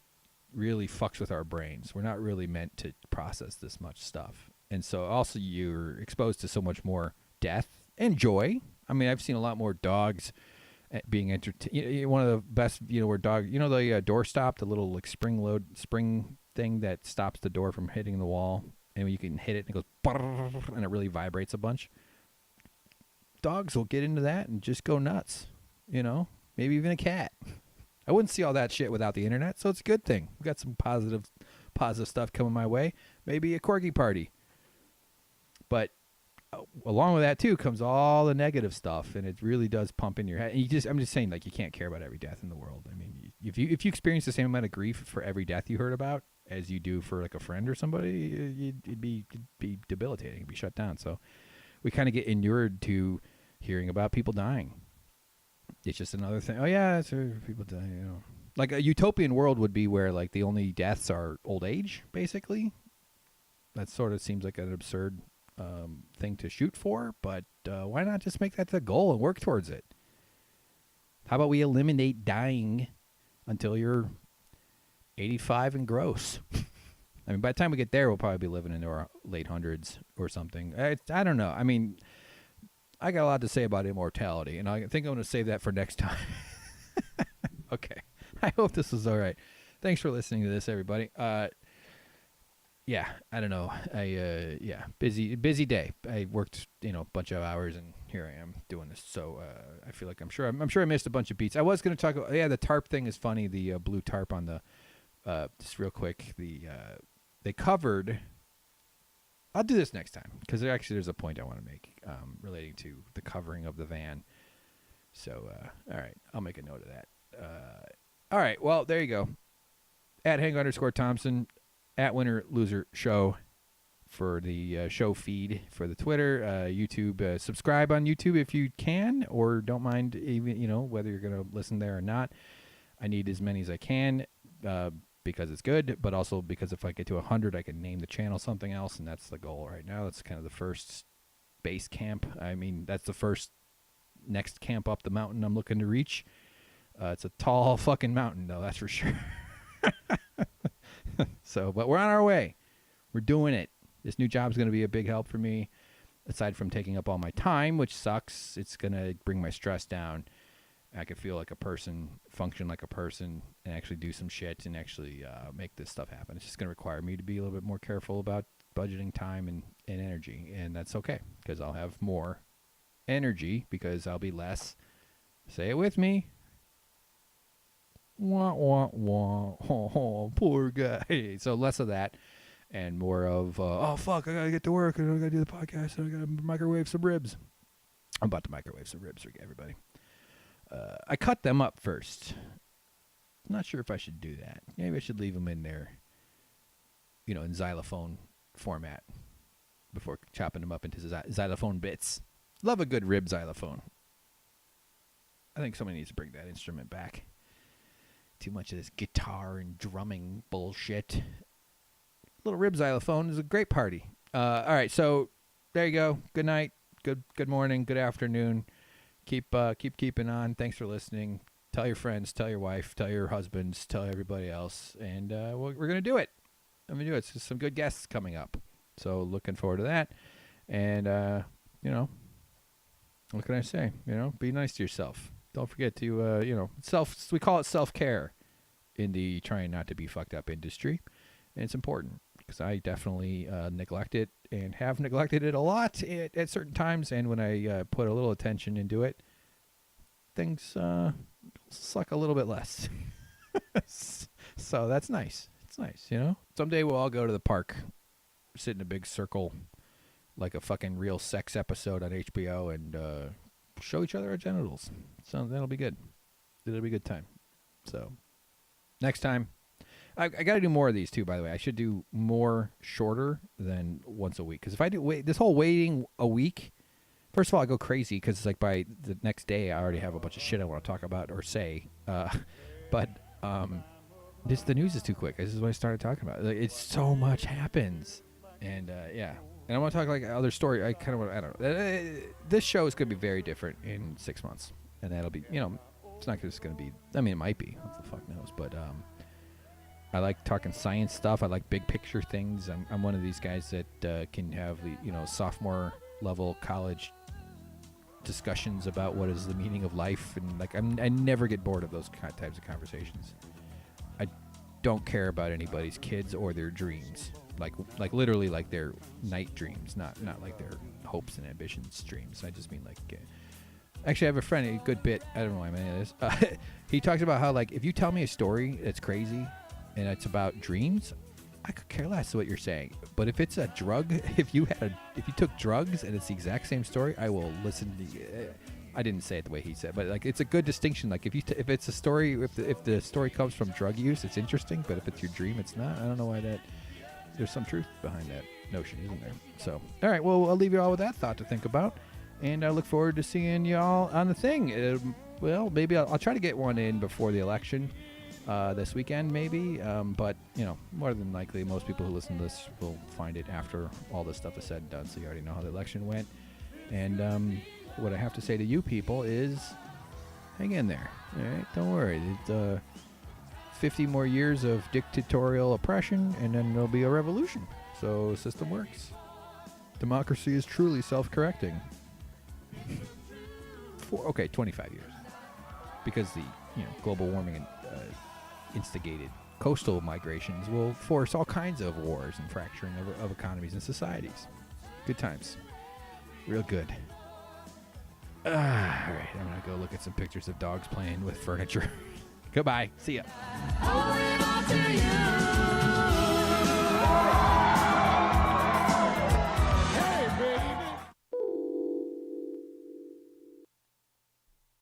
really fucks with our brains. We're not really meant to process this much stuff. And so also you're exposed to so much more death and joy. I mean, I've seen a lot more dogs being entertained. One of the best, where dog, the door stop, the little like spring thing that stops the door from hitting the wall, and you can hit it and it goes, and it really vibrates a bunch. Dogs will get into that and just go nuts, maybe even a cat. I wouldn't see all that shit without the internet, so it's a good thing. We've got some positive stuff coming my way. Maybe a corgi party. But along with that, too, comes all the negative stuff, and it really does pump in your head. And I'm just saying, like, you can't care about every death in the world. I mean, if you experience the same amount of grief for every death you heard about as you do for, like, a friend or somebody, it'd be debilitating. It'd be shut down. So we kind of get inured to hearing about people dying. It's just another thing. Oh, yeah, people die, Like a utopian world would be where, like, the only deaths are old age, basically. That sort of seems like an absurd thing to shoot for, but why not just make that the goal and work towards it? How about we eliminate dying until you're 85 and gross? I mean, by the time we get there, we'll probably be living into our late hundreds or something. I don't know. I mean, I got a lot to say about immortality, and I think I'm going to save that for next time. Okay. I hope this was all right. Thanks for listening to this, everybody. Yeah, I don't know. Busy day. I worked, a bunch of hours, and here I am doing this. So I feel like I'm sure I missed a bunch of beats. I was going to talk about, the tarp thing is funny. The blue tarp on the, just real quick, they covered. I'll do this next time because there's a point I want to make relating to the covering of the van. So, all right, I'll make a note of that. All right, well, there you go. At Hank_Thompson, at Winner Loser Show for the show feed for the Twitter, YouTube. Subscribe on YouTube if you can, or don't mind even whether you're going to listen there or not. I need as many as I can because it's good, but also because if I get to 100, I can name the channel something else, and that's the goal right now. That's kind of the first base camp. I mean, that's the first next camp up the mountain I'm looking to reach. It's a tall fucking mountain, though, that's for sure. So, but we're on our way. We're doing it. This new job's going to be a big help for me. Aside from taking up all my time, which sucks, it's going to bring my stress down. I can feel like a person, function like a person, and actually do some shit and actually make this stuff happen. It's just going to require me to be a little bit more careful about budgeting time and energy, and that's okay because I'll have more energy because I'll be less, say it with me, wah, wah, wah, oh, poor guy. So less of that and more of, oh, fuck, I got to get to work, and I got to do the podcast, and I got to microwave some ribs. I'm about to microwave some ribs for everybody. I cut them up first. Not sure if I should do that. Maybe I should leave them in there, in xylophone format before chopping them up into xylophone bits. Love a good rib xylophone. I think somebody needs to bring that instrument back. Too much of this guitar and drumming bullshit. Little rib xylophone is a great party. All right, so there you go. Good night. Good morning. Good afternoon. Keep keeping on. Thanks for listening. Tell your friends. Tell your wife. Tell your husbands. Tell everybody else. And we're gonna do it. I'm gonna do it. So some good guests coming up. So looking forward to that. And what can I say? Be nice to yourself. Don't forget to we call it self-care in the trying not to be fucked up industry, and it's important because I definitely neglect it and have neglected it a lot at certain times. And when I put a little attention into it, things suck a little bit less. So that's nice. It's nice, Someday we'll all go to the park, sit in a big circle, like a fucking real sex episode on HBO, and show each other our genitals. So that'll be good. It'll be a good time. So next time, I got to do more of these too. By the way, I should do more shorter than once a week. Because if I do this whole waiting a week, first of all, I go crazy because it's like by the next day I already have a bunch of shit I want to talk about or say. But the news is too quick. This is what I started talking about. Like, it's so much happens, and yeah. And I want to talk like other story. I don't know. This show is going to be very different in 6 months, and that'll be it's not just going to be. I mean, it might be. What the fuck knows? But I like talking science stuff. I like big picture things. I'm one of these guys that can have the sophomore level college discussions about what is the meaning of life, and like I never get bored of those types of conversations. I don't care about anybody's kids or their dreams, like literally like their night dreams, not like their hopes and ambitions dreams. I just mean like. Actually, I have a friend, a good bit. I don't know why I'm in this. He talks about how like if you tell me a story that's crazy, and it's about dreams, I could care less what you're saying. But if it's a drug, if you took drugs and it's the exact same story, I will listen to you. I didn't say it the way he said, but like it's a good distinction. Like if it's a story, if the story comes from drug use, it's interesting. But if it's your dream, it's not. I don't know why that. There's some truth behind that notion, isn't there? So, all right. Well, I'll leave you all with that thought to think about, and I look forward to seeing y'all on the thing. Well, maybe I'll try to get one in before the election. This weekend, maybe, but more than likely, most people who listen to this will find it after all this stuff is said and done. So you already know how the election went, and what I have to say to you people is, hang in there. All right, don't worry. It's 50 more years of dictatorial oppression, and then there'll be a revolution. So the system works. Democracy is truly self-correcting. 25 years, because the global warming and instigated coastal migrations will force all kinds of wars and fracturing of economies and societies. Good times. Real good. All right, I'm going to go look at some pictures of dogs playing with furniture. Goodbye. See ya.